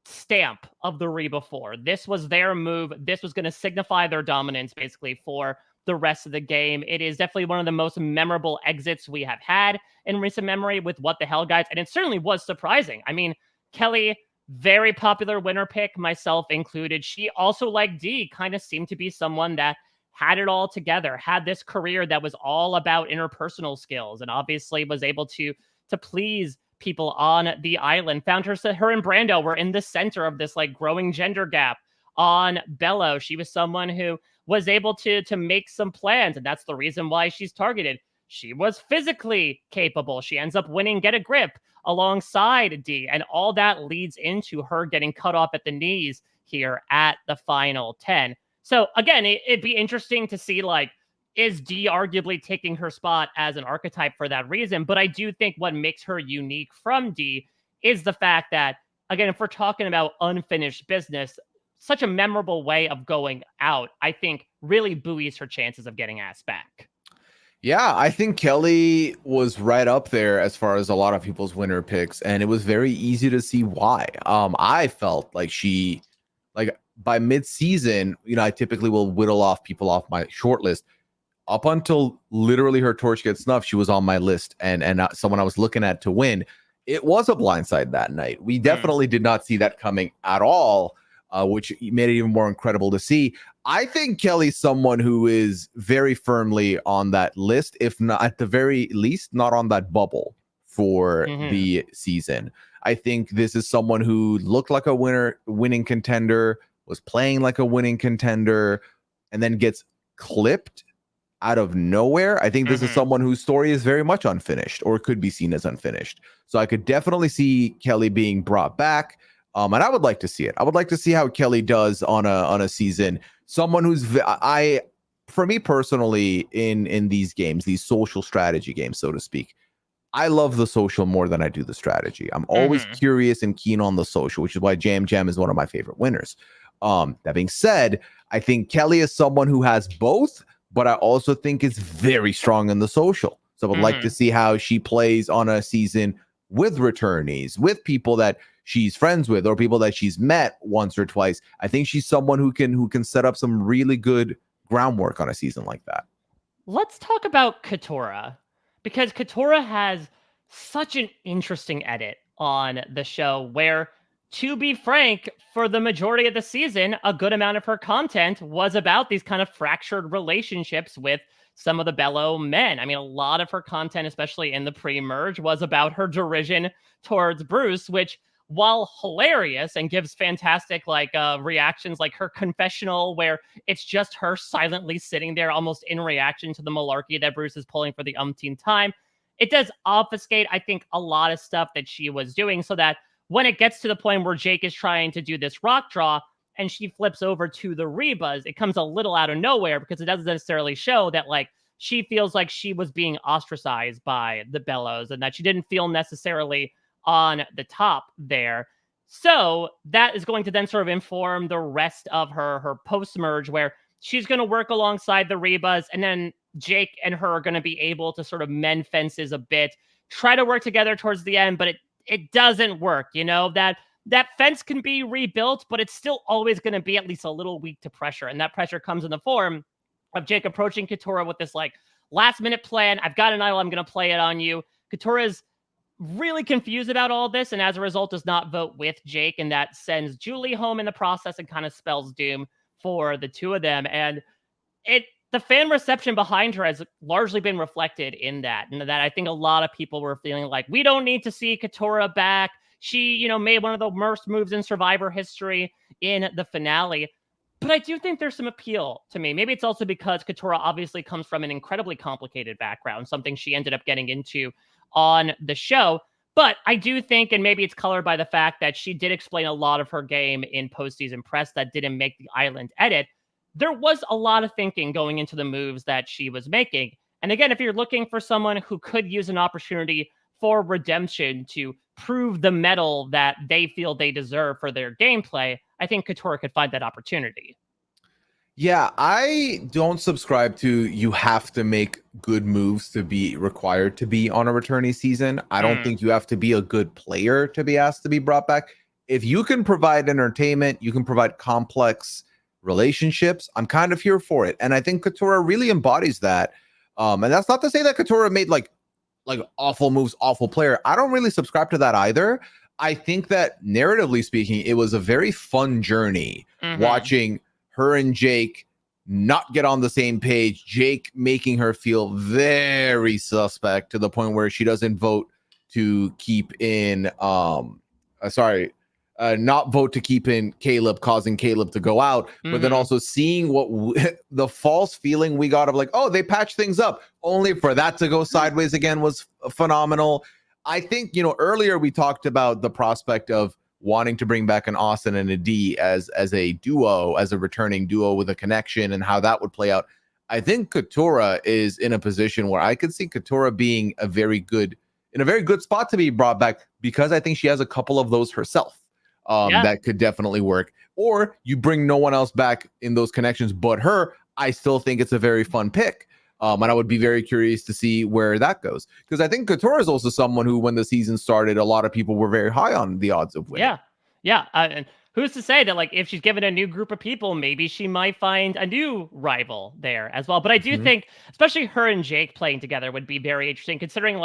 stamp of the before. This was their move. This was going to signify their dominance basically for the rest of the game. It is definitely one of the most memorable exits we have had in recent memory with What the Hell Guys. And it certainly was surprising. I mean, Kelly, very popular winner pick, myself included. She also, like Dee, kind of seemed to be someone that had it all together, had this career that was all about interpersonal skills, and obviously was able to please people on the island. Found her and Brando were in the center of this like growing gender gap on Bello. She was someone who was able to make some plans, and that's the reason why she's targeted. She was physically capable. She ends up winning Get a Grip alongside Dee, and all that leads into her getting cut off at the knees here at the final 10. So again, it'd be interesting to see, like, is Dee arguably taking her spot as an archetype for that reason? But I do think what makes her unique from Dee is the fact that, again, if we're talking about unfinished business, such a memorable way of going out, I think really buoys her chances of getting asked back. Yeah, I think Kelly was right up there as far as a lot of people's winner picks, and it was very easy to see why. I felt like she, like by mid-season, I typically will whittle off people off my short list. Up until literally her torch gets snuffed, she was on my list and someone I was looking at to win. It was a blindside that night. We definitely did not see that coming at all. which made it even more incredible to see. I think Kelly's someone who is very firmly on that list, if not at the very least, not on that bubble for Mhm. the season. I think this is someone who looked like a winning contender, was playing like a winning contender, and then gets clipped out of nowhere. I think this is Mhm. someone whose story is very much unfinished or could be seen as unfinished. So I could definitely see Kelly being brought back. And I would like to see it. I would like to see how Kelly does on a season. Someone who's for me personally, in these games, these social strategy games, so to speak, I love the social more than I do the strategy. I'm always Mhm. curious and keen on the social, which is why Jam Jam is one of my favorite winners. That being said, I think Kelly is someone who has both, but I also think is very strong in the social. So I would like to Mhm. see how she plays on a season with returnees, with people that she's friends with, or people that she's met once or twice. I think she's someone who can set up some really good groundwork on a season like that. Let's talk about Katora, because Katora has such an interesting edit on the show where, to be frank, for the majority of the season, a good amount of her content was about these kind of fractured relationships with some of the Bello men. I mean, a lot of her content, especially in the pre-merge, was about her derision towards Bruce, which, while hilarious and gives fantastic reactions, like her confessional where it's just her silently sitting there almost in reaction to the malarkey that Bruce is pulling for the umpteenth time. It does obfuscate, I think, a lot of stuff that she was doing, so that when it gets to the point where Jake is trying to do this rock draw and she flips over to the Rebus, it comes a little out of nowhere because it doesn't necessarily show that she feels like she was being ostracized by the Bellows and that she didn't feel necessarily on the top there. So that is going to then sort of inform the rest of her post merge, where she's going to work alongside the Rebus, and then Jake and her are going to be able to sort of mend fences a bit, try to work together towards the end, but it doesn't work. That fence can be rebuilt, but it's still always going to be at least a little weak to pressure, and that pressure comes in the form of Jake approaching Katora with this last minute plan. I've got an idol. I'm going to play it on you. Katora's really confused about all this, and as a result does not vote with Jake, and that sends Julie home in the process and kind of spells doom for the two of them. And the fan reception behind her has largely been reflected in that, and that I think a lot of people were feeling like, we don't need to see Katora back. She, made one of the worst moves in Survivor history in the finale. But I do think there's some appeal to me. Maybe it's also because Katora obviously comes from an incredibly complicated background, something she ended up getting into on the show. But I do think, and maybe it's colored by the fact that she did explain a lot of her game in postseason press that didn't make the island edit. There was a lot of thinking going into the moves that she was making. And again, if you're looking for someone who could use an opportunity for redemption to prove the medal that they feel they deserve for their gameplay, I think Katora could find that opportunity. Yeah, I don't subscribe to you have to make good moves to be required to be on a returnee season. I don't Mm, think you have to be a good player to be asked to be brought back. If you can provide entertainment, you can provide complex relationships. I'm kind of here for it. And I think Katura really embodies that. And that's not to say that Katura made like awful moves, awful player. I don't really subscribe to that either. I think that narratively speaking, it was a very fun journey hmm watching her and Jake not get on the same page. Jake making her feel very suspect to the point where she doesn't vote to keep in sorry, not vote to keep in Caleb, causing Caleb to go out, but then hmm also seeing the false feeling we got of like, oh, they patched things up, only for that to go sideways again was phenomenal. I think, earlier we talked about the prospect of wanting to bring back an Austin and a D as a duo, as a returning duo with a connection, and how that would play out. I think Katura is in a position where I could see Katura being in a very good spot to be brought back, because I think she has a couple of those herself. Yeah. That could definitely work. Or you bring no one else back in those connections but her. I still think it's a very fun pick. And I would be very curious to see where that goes, because I think Couture is also someone who, when the season started, a lot of people were very high on the odds of winning. Yeah. Yeah. And who's to say that, if she's given a new group of people, maybe she might find a new rival there as well. But I do Mhm. think, especially her and Jake playing together would be very interesting, considering,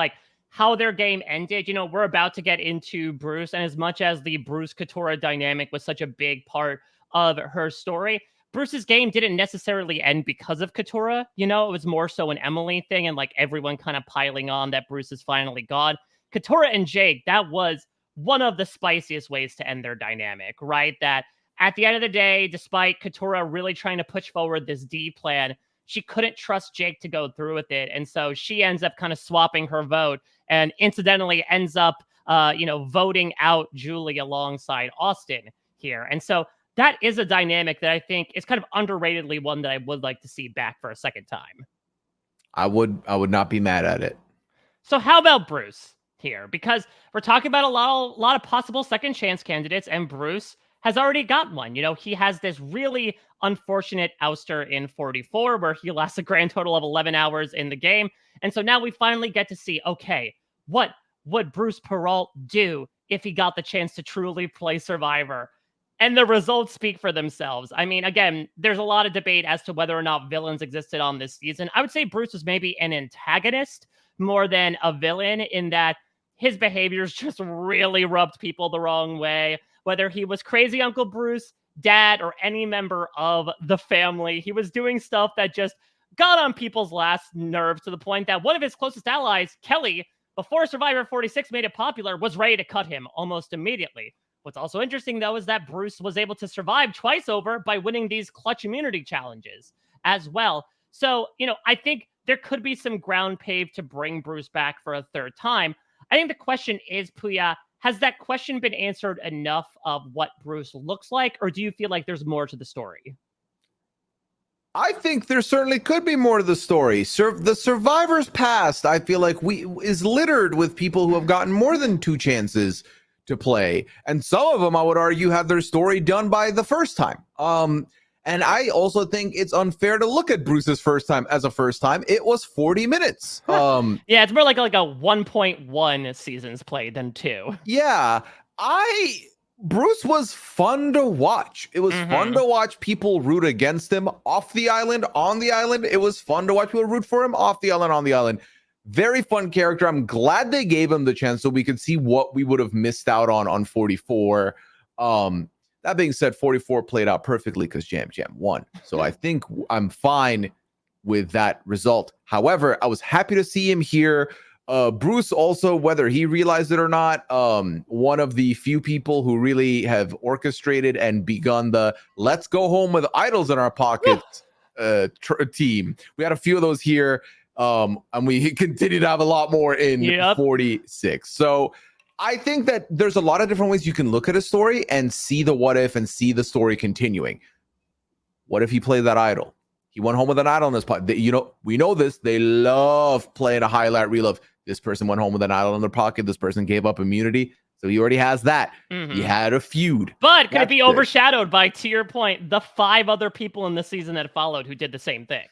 how their game ended, we're about to get into Bruce, and as much as the Bruce Katora dynamic was such a big part of her story, Bruce's game didn't necessarily end because of Katora. It was more so an Emily thing and like everyone kind of piling on that Bruce is finally gone. Katora and Jake, that was one of the spiciest ways to end their dynamic, right? That at the end of the day, despite Katora really trying to push forward this D plan, she couldn't trust Jake to go through with it. And so she ends up kind of swapping her vote and incidentally ends up, voting out Julie alongside Austin here. And so that is a dynamic that I think is kind of underratedly one that I would like to see back for a second time. I would not be mad at it. So how about Bruce here? Because we're talking about a lot of possible second chance candidates, and Bruce has already got one. He has this really unfortunate ouster in 44 where he lasts a grand total of 11 hours in the game. And so now we finally get to see, okay, what would Bruce Perrault do if he got the chance to truly play Survivor? And the results speak for themselves. I mean, again, there's a lot of debate as to whether or not villains existed on this season. I would say Bruce was maybe an antagonist more than a villain in that his behaviors just really rubbed people the wrong way. Whether he was crazy Uncle Bruce, dad, or any member of the family, he was doing stuff that just got on people's last nerves to the point that one of his closest allies, Kelly, before Survivor 46 made it popular, was ready to cut him almost immediately. What's also interesting, though, is that Bruce was able to survive twice over by winning these clutch immunity challenges as well. So, I think there could be some ground paved to bring Bruce back for a third time. I think the question is, Pooya, has that question been answered enough of what Bruce looks like, or do you feel like there's more to the story? I think there certainly could be more to the story. The Survivor's past, I feel like is littered with people who have gotten more than 2 chances to play, and some of them, I would argue, have their story done by the first time. And I also think it's unfair to look at Bruce's first time as a first time. It was 40 minutes. Yeah, it's more like a 1.1 seasons played than 2. Yeah, Bruce was fun to watch. It was fun to watch people root against him off the island, on the island. It was fun to watch people root for him off the island, on the island. Very fun character. I'm glad they gave him the chance so we could see what we would have missed out on 44. That being said, 44 played out perfectly because Jam Jam won. So I think I'm fine with that result. However, I was happy to see him here. Bruce also, whether he realized it or not, one of the few people who really have orchestrated and begun the let's go home with idols in our pockets team. We had a few of those here, and we continue to have a lot more in 46. So I think that there's a lot of different ways you can look at a story and see the what if and see the story continuing. What if he played that idol? He went home with an idol in this pocket. We know this. They love playing a highlight reel of this person went home with an idol in their pocket. This person gave up immunity. So he already has that. He had a feud. But could it be overshadowed by, to your point, the 5 other people in the season that followed who did the same thing?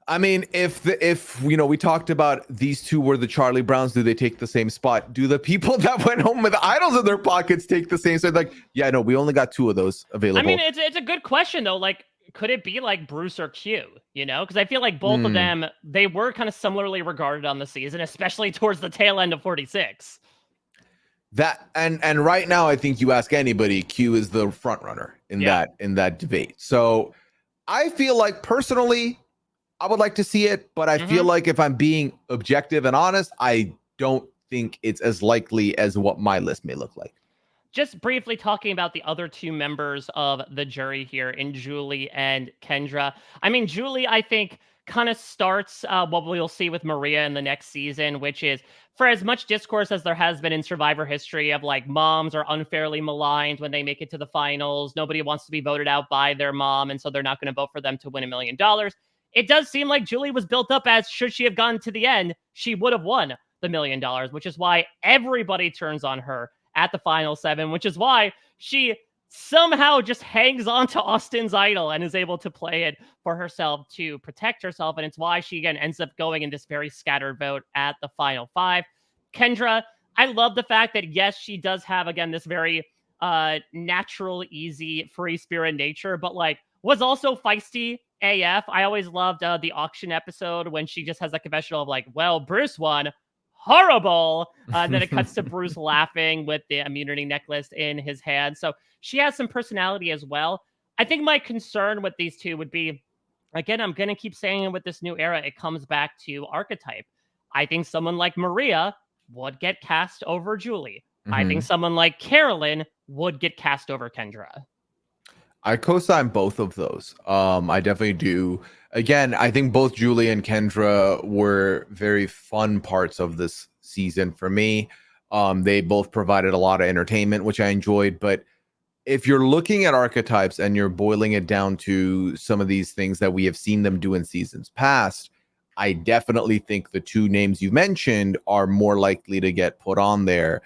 I mean, if we talked about these 2 were the Charlie Browns, do they take the same spot? Do the people that went home with idols in their pockets take the same spot? Like, yeah, no, we only got 2 of those available. I mean, it's a good question though. Like, could it be like Bruce or Q? Because I feel like both of them, they were kind of similarly regarded on the season, especially towards the tail end of 46. That and right now, I think you ask anybody, Q is the front runner in that debate. So I feel like personally, I would like to see it, but I feel like if I'm being objective and honest, I don't think it's as likely as what my list may look like. Just briefly talking about the other 2 members of the jury here in Julie and Kendra. I mean, Julie, I think, kind of starts what we'll see with Maria in the next season, which is for as much discourse as there has been in Survivor history of like moms are unfairly maligned when they make it to the finals. Nobody wants to be voted out by their mom, and so they're not going to vote for them to win $1 million. It does seem like Julie was built up as, should she have gone to the end, she would have won the $1 million, which is why everybody turns on her at the final 7, which is why she somehow just hangs on to Austin's idol and is able to play it for herself to protect herself. And it's why she, again, ends up going in this very scattered vote at the final 5. Kendra, I love the fact that, yes, she does have, again, this very natural, easy, free spirit nature, but like was also feisty AF. I always loved the auction episode when she just has that confessional of like, well, Bruce won. horrible. And then it cuts to Bruce laughing with the immunity necklace in his hand. So she has some personality as well. I think my concern with these two would be, again, I'm going to keep saying it with this new era, it comes back to archetype. I think someone like Maria would get cast over Julie. I think someone like Carolyn would get cast over Kendra. I co-sign both of those. I definitely do. Again, I think both Julie and Kendra were very fun parts of this season for me. They both provided a lot of entertainment, which I enjoyed. But if you're looking at archetypes and you're boiling it down to some of these things that we have seen them do in seasons past, I definitely think the two names you mentioned are more likely to get put on there.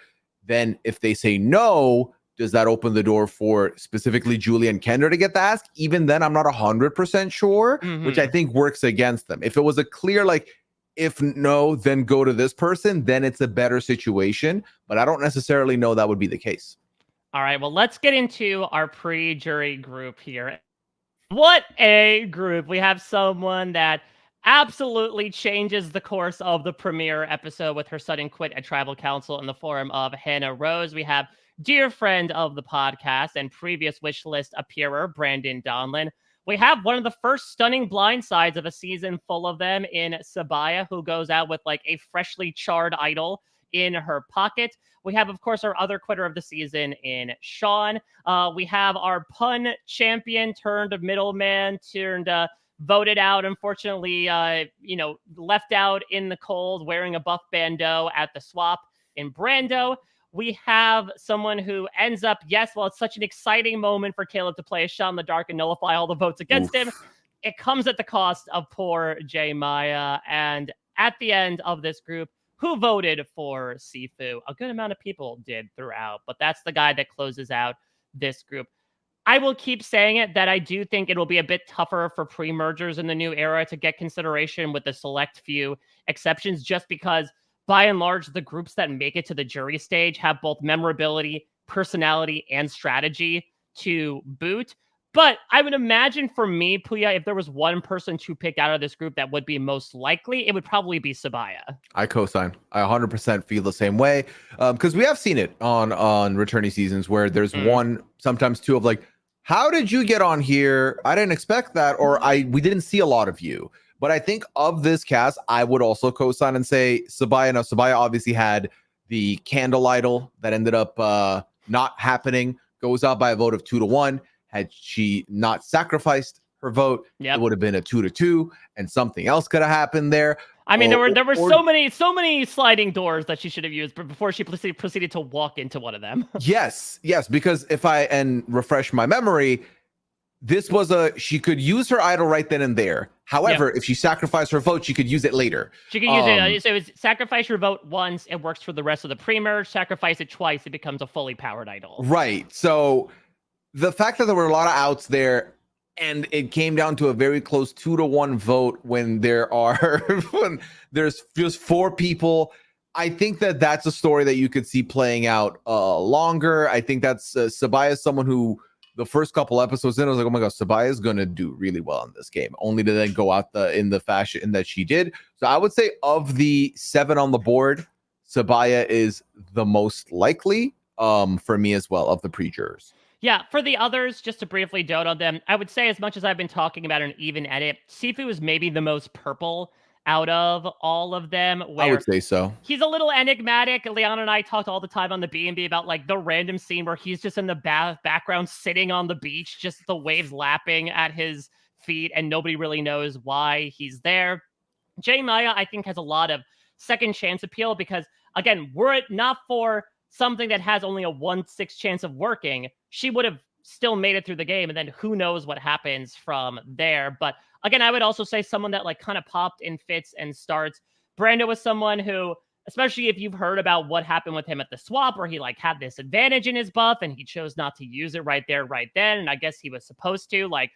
Then if they say no, does that open the door for specifically Julie and Kendra to get the ask? Even then, I'm not 100% sure, which I think works against them. If it was a clear, like, if no, then go to this person, then it's a better situation. But I don't necessarily know that would be the case. All right, well, let's get into our pre-jury group here. What a group. We have someone that absolutely changes the course of the premiere episode with her sudden quit at tribal council in the form of Hannah Rose. We have dear friend of the podcast and previous wish list appearer, Brandon Donlin. We have one of the first stunning blindsides of a season full of them in Sabaya, who goes out with like a freshly charred idol in her pocket. We have, of course, our other quitter of the season in Sean. We have our pun champion turned middleman turned voted out, unfortunately, left out in the cold wearing a buff bandeau at the swap in Brando. We have someone who ends up, yes, well, it's such an exciting moment for Caleb to play a shot in the dark and nullify all the votes against him. It comes at the cost of poor J Maya. And at the end of this group, who voted for Sifu? A good amount of people did throughout, but that's the guy that closes out this group. I will keep saying it that I do think it will be a bit tougher for pre-mergers in the new era to get consideration with the select few exceptions, just because by and large, the groups that make it to the jury stage have both memorability, personality, and strategy to boot. But I would imagine for me, Pooya, if there was one person to pick out of this group that would be most likely, it would probably be Sabaya. I co-sign. I 100% feel the same way, because we have seen it on returnee seasons where there's one, sometimes two, of like, how did you get on here? I didn't expect that, or we didn't see a lot of you. But I think of this cast, I would also co-sign and say Sabaya. Now, Sabaya obviously had the candle idol that ended up not happening, goes out by a vote of 2-1. Had she not sacrificed her vote, it would have been a 2-2, and something else could have happened there. I mean, there were so many sliding doors that she should have used before she proceeded to walk into one of them. Yes, because if and refresh my memory, this was she could use her idol right then and there. However, if she sacrificed her vote, she could use it later. She could use it. So it's sacrifice your vote once, it works for the rest of the pre-merge. Sacrifice it twice, it becomes a fully powered idol. Right. So the fact that there were a lot of outs there, and it came down to a very close 2-1 vote when there's just 4 people. I think that that's a story that you could see playing out longer. I think that's Sabaya is someone who the first couple episodes in, I was like, oh my God, Sabaya is going to do really well in this game, only to then go out in the fashion that she did. So I would say of the 7 on the board, Sabaya is the most likely for me as well of the pre-jurors. Yeah, for the others, just to briefly dote on them, I would say as much as I've been talking about an even edit, Sifu is maybe the most purple out of all of them. I would say so. He's a little enigmatic. Leon and I talked all the time on the B&B about like the random scene where he's just in the background sitting on the beach, just the waves lapping at his feet, and nobody really knows why he's there. J Maya, I think, has a lot of second chance appeal because, again, were it not for something that has only a 1/6 chance of working, she would have still made it through the game, and then who knows what happens from there. But again, I would also say someone that like kind of popped in fits and starts. Brando was someone who, especially if you've heard about what happened with him at the swap, where he like had this advantage in his buff and he chose not to use it right there, right then. And I guess he was supposed to. Like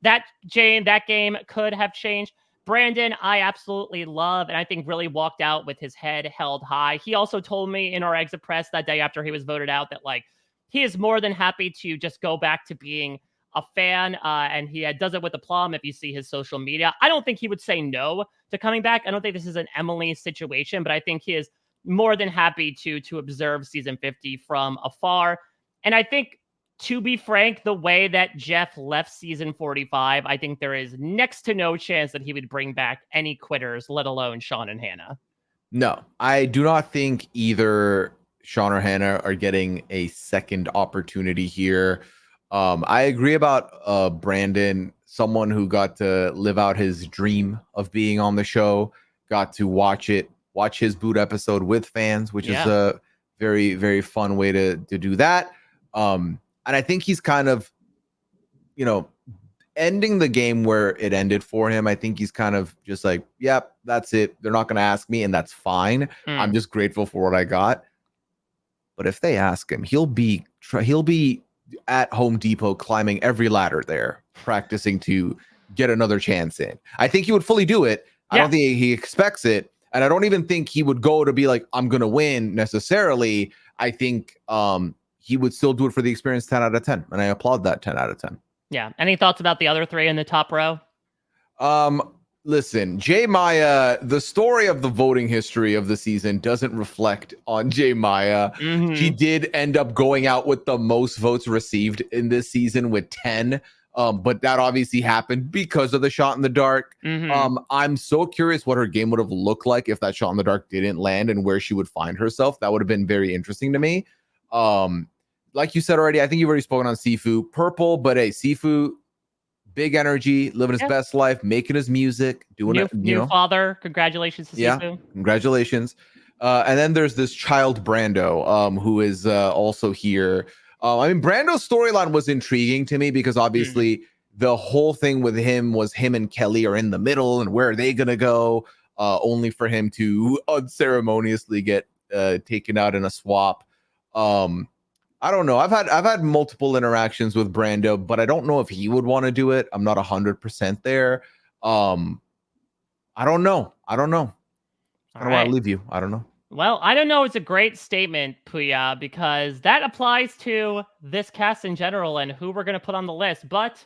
that game could have changed. Brandon, I absolutely love, and I think really walked out with his head held high. He also told me in our exit press that day after he was voted out that like he is more than happy to just go back to being a fan, and he does it with aplomb if you see his social media. I don't think he would say no to coming back. I don't think this is an Emily situation, but I think he is more than happy to observe season 50 from afar. And I think, to be frank, the way that Jeff left season 45, I think there is next to no chance that he would bring back any quitters, let alone Sean and Hannah. No, I do not think either Sean or Hannah are getting a second opportunity here. I agree about Brandon, someone who got to live out his dream of being on the show, got to watch his boot episode with fans, which is a very, very fun way to do that. And I think he's kind of, ending the game where it ended for him. I think he's kind of just like, yep, that's it. They're not going to ask me, and that's fine. I'm just grateful for what I got. But if they ask him, he'll be at Home Depot climbing every ladder there, practicing to get another chance in. I think he would fully do it. I don't think he expects it. And I don't even think he would go to be like, I'm going to win necessarily. I think he would still do it for the experience 10 out of 10. And I applaud that 10 out of 10. Yeah. Any thoughts about the other three in the top row? Listen, J Maya, the story of the voting history of the season doesn't reflect on J Maya. Mm-hmm. She did end up going out with the most votes received in this season with 10. But that obviously happened because of the shot in the dark. Mm-hmm. I'm so curious what her game would have looked like if that shot in the dark didn't land and where she would find herself. That would have been very interesting to me. Like you said already, I think you've already spoken on Sifu. Purple, but hey, Sifu, big energy, living his best life, making his music, doing new father. Congratulations to Sifu. Congratulations. And then there's this child Brando, who is also here. I mean, Brando's storyline was intriguing to me because obviously the whole thing with him was him and Kelly are in the middle, and where are they gonna go? Only for him to unceremoniously get taken out in a swap. I don't know. I've had multiple interactions with Brando, but I don't know if he would want to do it. I'm not 100% there. I don't know. I don't know. I don't want to leave you. I don't know. Well, I don't know. It's a great statement, Pooya, because that applies to this cast in general and who we're going to put on the list. But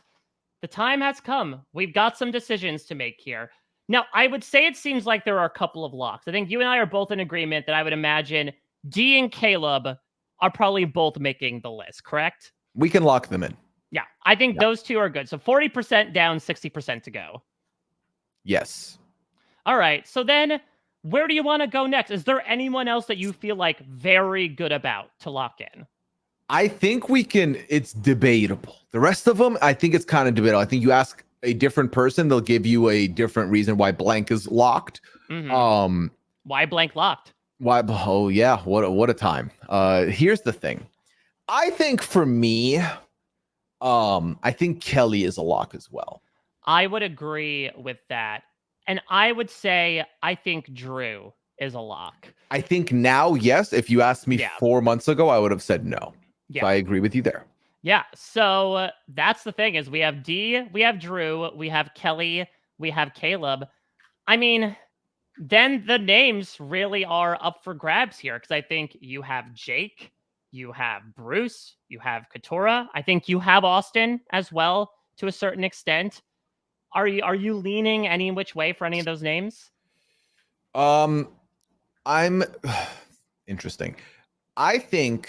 the time has come. We've got some decisions to make here. Now, I would say it seems like there are a couple of locks. I think you and I are both in agreement that I would imagine Dee and Caleb are probably both making the list, correct? We can lock them in. Yeah, I think those two are good. So 40% down, 60% to go. Yes. All right. So then where do you want to go next? Is there anyone else that you feel like very good about to lock in? I think it's debatable. The rest of them, I think it's kind of debatable. I think you ask a different person, they'll give you a different reason why blank is locked. Mm-hmm. Why blank locked? Why? Oh yeah, what a time. Here's the thing. I think for me, I think Kelly is a lock as well. I would agree with that. And I would say I think Drew is a lock. I think now, yes. If you asked me 4 months ago, I would have said no. Yeah. So I agree with you there. Yeah. So that's the thing is we have Dee, we have Drew, we have Kelly, we have Caleb. I mean, then the names really are up for grabs here because I think you have Jake, you have Bruce, you have Katurah. I think you have Austin as well to a certain extent. Are you leaning any which way for any of those names? I'm interesting. I think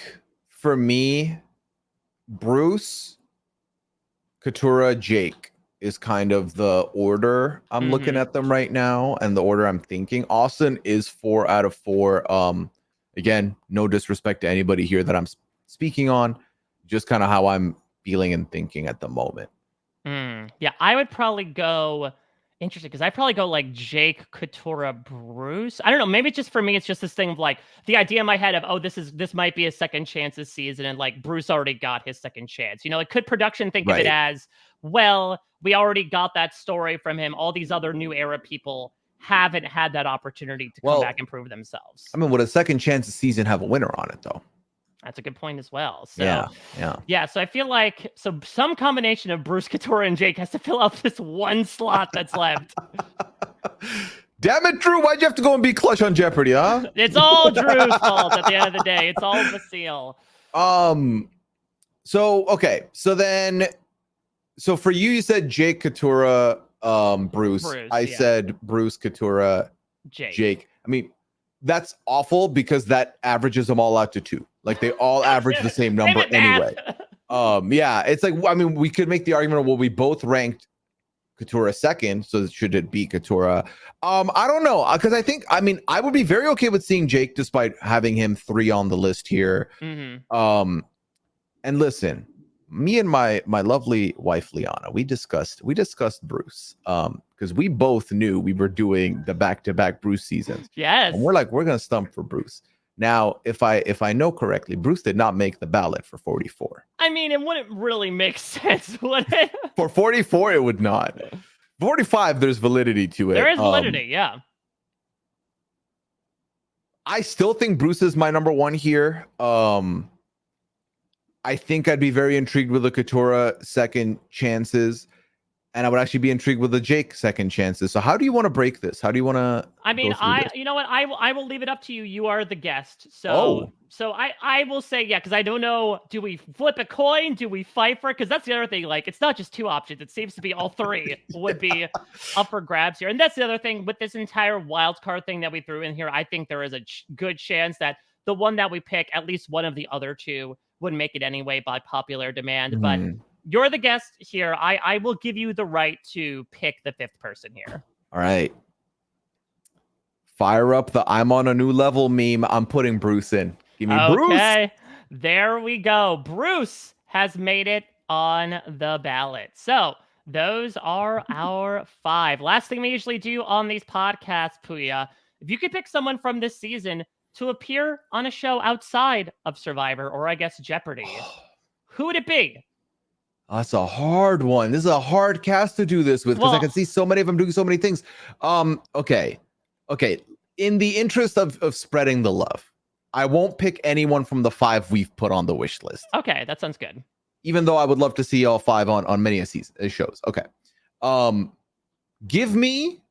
for me, Bruce, Katurah, Jake is kind of the order I'm looking at them right now, and the order I'm thinking. Austin is 4 out of 4. Again, no disrespect to anybody here that I'm speaking on, just kind of how I'm feeling and thinking at the moment. Yeah, I would probably go interesting because I probably go like Jake, Katurah, Bruce. I don't know. Maybe it's just for me, it's just this thing of like the idea in my head of, oh, this might be a second chance this season, and like Bruce already got his second chance. Like could production think of it as, well, we already got that story from him. All these other new era people haven't had that opportunity to come back and prove themselves. I mean, would a second chance season have a winner on it though? That's a good point as well. So yeah. So I feel like some combination of Bruce, Katurah, and Jake has to fill out this one slot that's left. Damn it, Drew! Why'd you have to go and be clutch on Jeopardy, huh? It's all Drew's fault at the end of the day. It's all Vasile. So for you said Jake, Katurah, Bruce. I said Bruce, Katurah, Jake. I mean, that's awful because that averages them all out to 2. Like they all average the same number anyway. Yeah, it's like, I mean, we could make the argument, well, we both ranked Katura second, so should it be Katura? I don't know, because I mean, I would be very okay with seeing Jake despite having him 3 on the list here. And listen, me and my lovely wife Liana, we discussed Bruce, because we both knew we were doing the back-to-back Bruce seasons. Yes, and we're like, we're gonna stump for Bruce. Now, if I know correctly, Bruce did not make the ballot for 44. I mean, it wouldn't really make sense, would it? For 44, it would not. 45, there's validity to it. There is validity, yeah. I still think Bruce is my number 1 here. I think I'd be very intrigued with the Katura second chances. And I would actually be intrigued with the Jake second chances. So how do you want to break this? How do you want to? I mean, you know what? I will leave it up to you. You are the guest. So I will say, yeah, because I don't know. Do we flip a coin? Do we fight for it? Because that's the other thing. Like, it's not just 2 options. It seems to be all 3 would be up for grabs here. And that's the other thing with this entire wild card thing that we threw in here. I think there is a good chance that the one that we pick, at least one of the other 2, would make it anyway by popular demand. But you're the guest here. I will give you the right to pick the 5th person here. All right. Fire up the I'm on a new level meme. I'm putting Bruce in. Give me Bruce. Okay. There we go. Bruce has made it on the ballot. So those are our 5. Last thing we usually do on these podcasts, Pooya, if you could pick someone from this season to appear on a show outside of Survivor, or I guess Jeopardy, who would it be? That's a hard one. This is a hard cast to do this with, because I can see so many of them doing so many things. Okay. In the interest of spreading the love, I won't pick anyone from the 5 we've put on the wish list. Okay, that sounds good. Even though I would love to see all 5 on many of these shows. Okay. Give me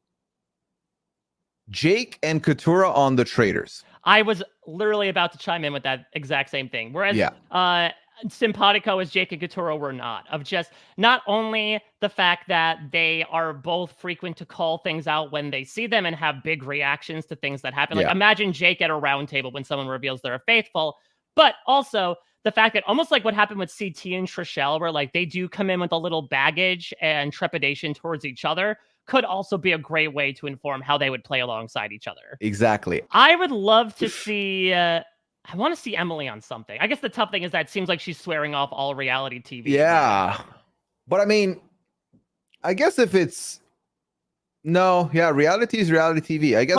Jake and Katura on the Traders. I was literally about to chime in with that exact same thing. Whereas simpatico as Jake and Katura were not. Of just not only the fact that they are both frequent to call things out when they see them and have big reactions to things that happen. Like imagine Jake at a round table when someone reveals they're faithful, but also the fact that almost like what happened with CT and Trishelle, where like they do come in with a little baggage and trepidation towards each other, could also be a great way to inform how they would play alongside each other. Exactly. I would love to see, I want to see Emily on something. I guess the tough thing is that it seems like she's swearing off all reality TV. Yeah. But I mean, I guess if it's, reality is reality TV. I guess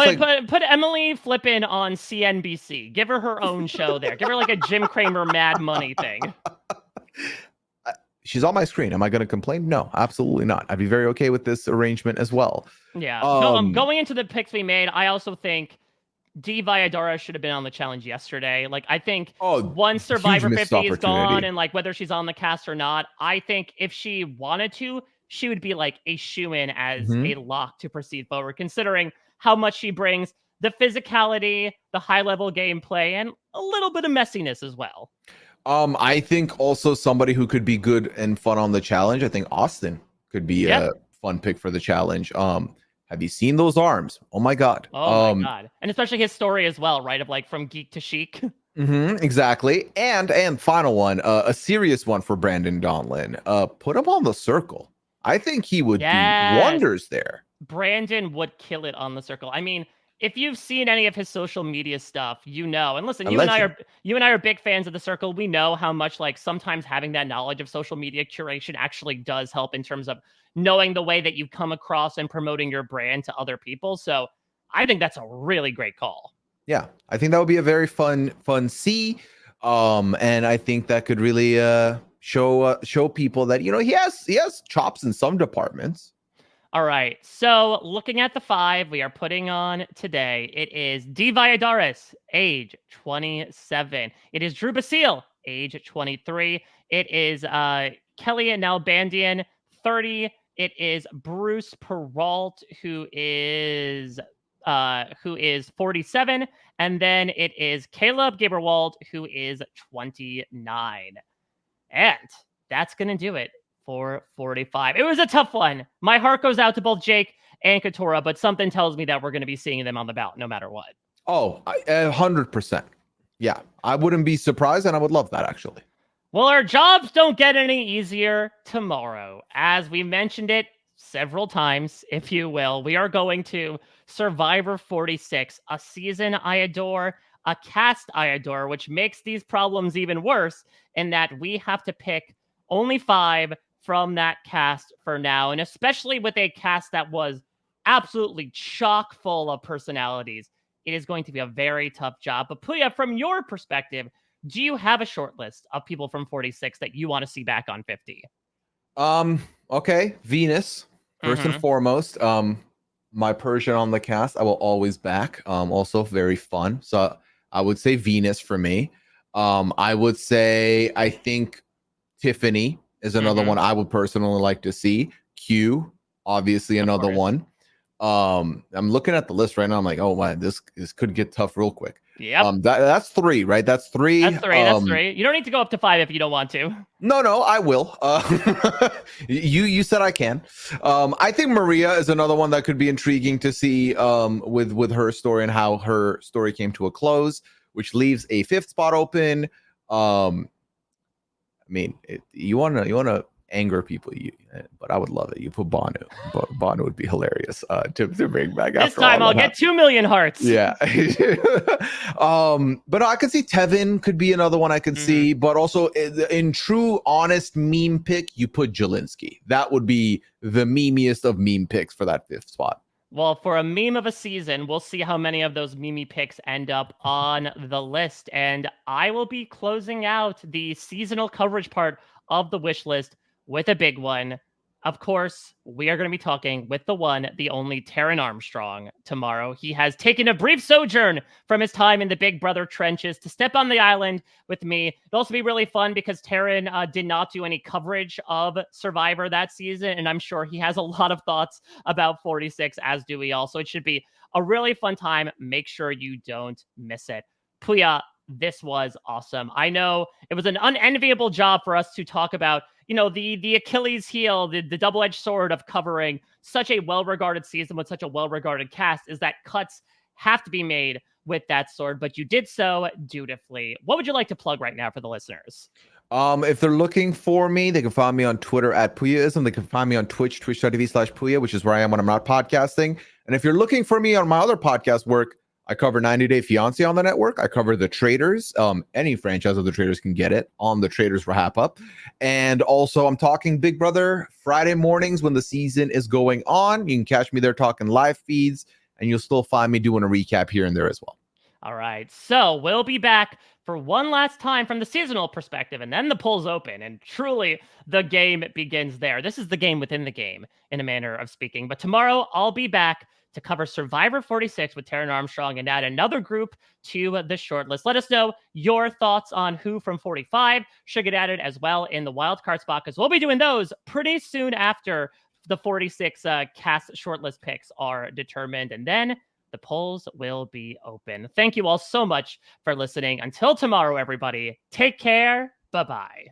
put Emily Flippin on CNBC. Give her her own show there. Give her like a Jim Cramer Mad Money thing. She's on my screen. Am I going to complain? No, absolutely not. I'd be very okay with this arrangement as well. Yeah. Going into the picks we made, I also think D. Viadora should have been on the challenge yesterday. Like, I think once Survivor 50 is gone and like whether she's on the cast or not, I think if she wanted to, she would be like a shoo-in as a lock to proceed forward, considering how much she brings, the physicality, the high-level gameplay, and a little bit of messiness as well. I think also somebody who could be good and fun on the challenge. I think Austin could be a fun pick for the challenge. Have you seen those arms? Oh my god. Oh my god. And especially his story as well, right? Of like from geek to chic. Exactly. And final one, a serious one for Brandon Donlin. Put him on the circle. I think he would do wonders there. Brandon would kill it on the circle. I mean, if you've seen any of his social media stuff, you know. And listen, you and I are big fans of the circle. We know how much like sometimes having that knowledge of social media curation actually does help in terms of knowing the way that you come across and promoting your brand to other people. So I think that's a really great call. Yeah, I think that would be a very fun see. And I think that could really show people that, you know, he has chops in some departments. All right, so looking at the 5 we are putting on today, it is D. Valladares, age 27. It is Drew Basile, age 23. It is Kelly Nalbandian, 30. It is Bruce Perrault, who is 47. And then it is Caleb Gaberwald, who is 29. And that's going to do it for 45. It was a tough one. My heart goes out to both Jake and Katura, but something tells me that we're going to be seeing them on the ballot no matter what. Oh, 100%. Yeah, I wouldn't be surprised, and I would love that actually. Well, our jobs don't get any easier tomorrow. As we mentioned it several times, if you will, we are going to Survivor 46, a season I adore, a cast I adore, which makes these problems even worse in that we have to pick only 5 from that cast for now. And especially with a cast that was absolutely chock full of personalities, it is going to be a very tough job. But Puya, from your perspective, do you have a short list of people from 46 that you want to see back on 50? Okay, Venus, first and Mm-hmm. foremost. My Persian on the cast, I will always back. Also very fun. So I would say Venus for me. I would say I think Tiffany is another Mm-hmm. one I would personally like to see. Q, obviously Of another course. one. I'm looking at the list right now. I'm like, oh man, this could get tough real quick. Yep. That's 3, right? That's 3. That's three. That's three. You don't need to go up to 5 if you don't want to. No, I will. You said I can. I think Maria is another one that could be intriguing to see with her story and how her story came to a close, which leaves a 5th spot open. I mean, you wanna anger people, but I would love it. You put Banu. Banu would be hilarious to bring back This after all time I'll that get happened. 2 million hearts. Yeah. But I could see Tevin could be another one I could Mm-hmm. see, but also in true honest meme pick, you put Jelinski. That would be the memeiest of meme picks for that 5th spot. Well, for a meme of a season, we'll see how many of those meme picks end up on the list. And I will be closing out the seasonal coverage part of the wish list with a big one. Of course, we are going to be talking with the one, the only Taron Armstrong tomorrow. He has taken a brief sojourn from his time in the Big Brother trenches to step on the island with me. It'll also be really fun because Taron did not do any coverage of Survivor that season, and I'm sure he has a lot of thoughts about 46, as do we all. So it should be a really fun time. Make sure you don't miss it. Pooya, this was awesome. I know it was an unenviable job for us to talk about, the Achilles heel, the double-edged sword of covering such a well-regarded season with such a well-regarded cast is that cuts have to be made with that sword, but you did so dutifully. What would you like to plug right now for the listeners? If they're looking for me, they can find me on Twitter at Puyaism. They can find me on Twitch, twitch.tv/Puya, which is where I am when I'm not podcasting. And if you're looking for me on my other podcast work, I cover 90 Day Fiance on the network. I cover The Traders. Any franchise of The Traders can get it on The Traders Wrap Up. And also, I'm talking Big Brother Friday mornings when the season is going on. You can catch me there talking live feeds, and you'll still find me doing a recap here and there as well. All right. So we'll be back for one last time from the seasonal perspective, and then the polls open, and truly the game begins there. This is the game within the game, in a manner of speaking. But tomorrow, I'll be back to cover Survivor 46 with Taron Armstrong and add another group to the shortlist. Let us know your thoughts on who from 45 should get added as well in the wildcard spot, because we'll be doing those pretty soon after the 46 cast shortlist picks are determined. And then the polls will be open. Thank you all so much for listening. Until tomorrow, everybody, take care. Bye bye.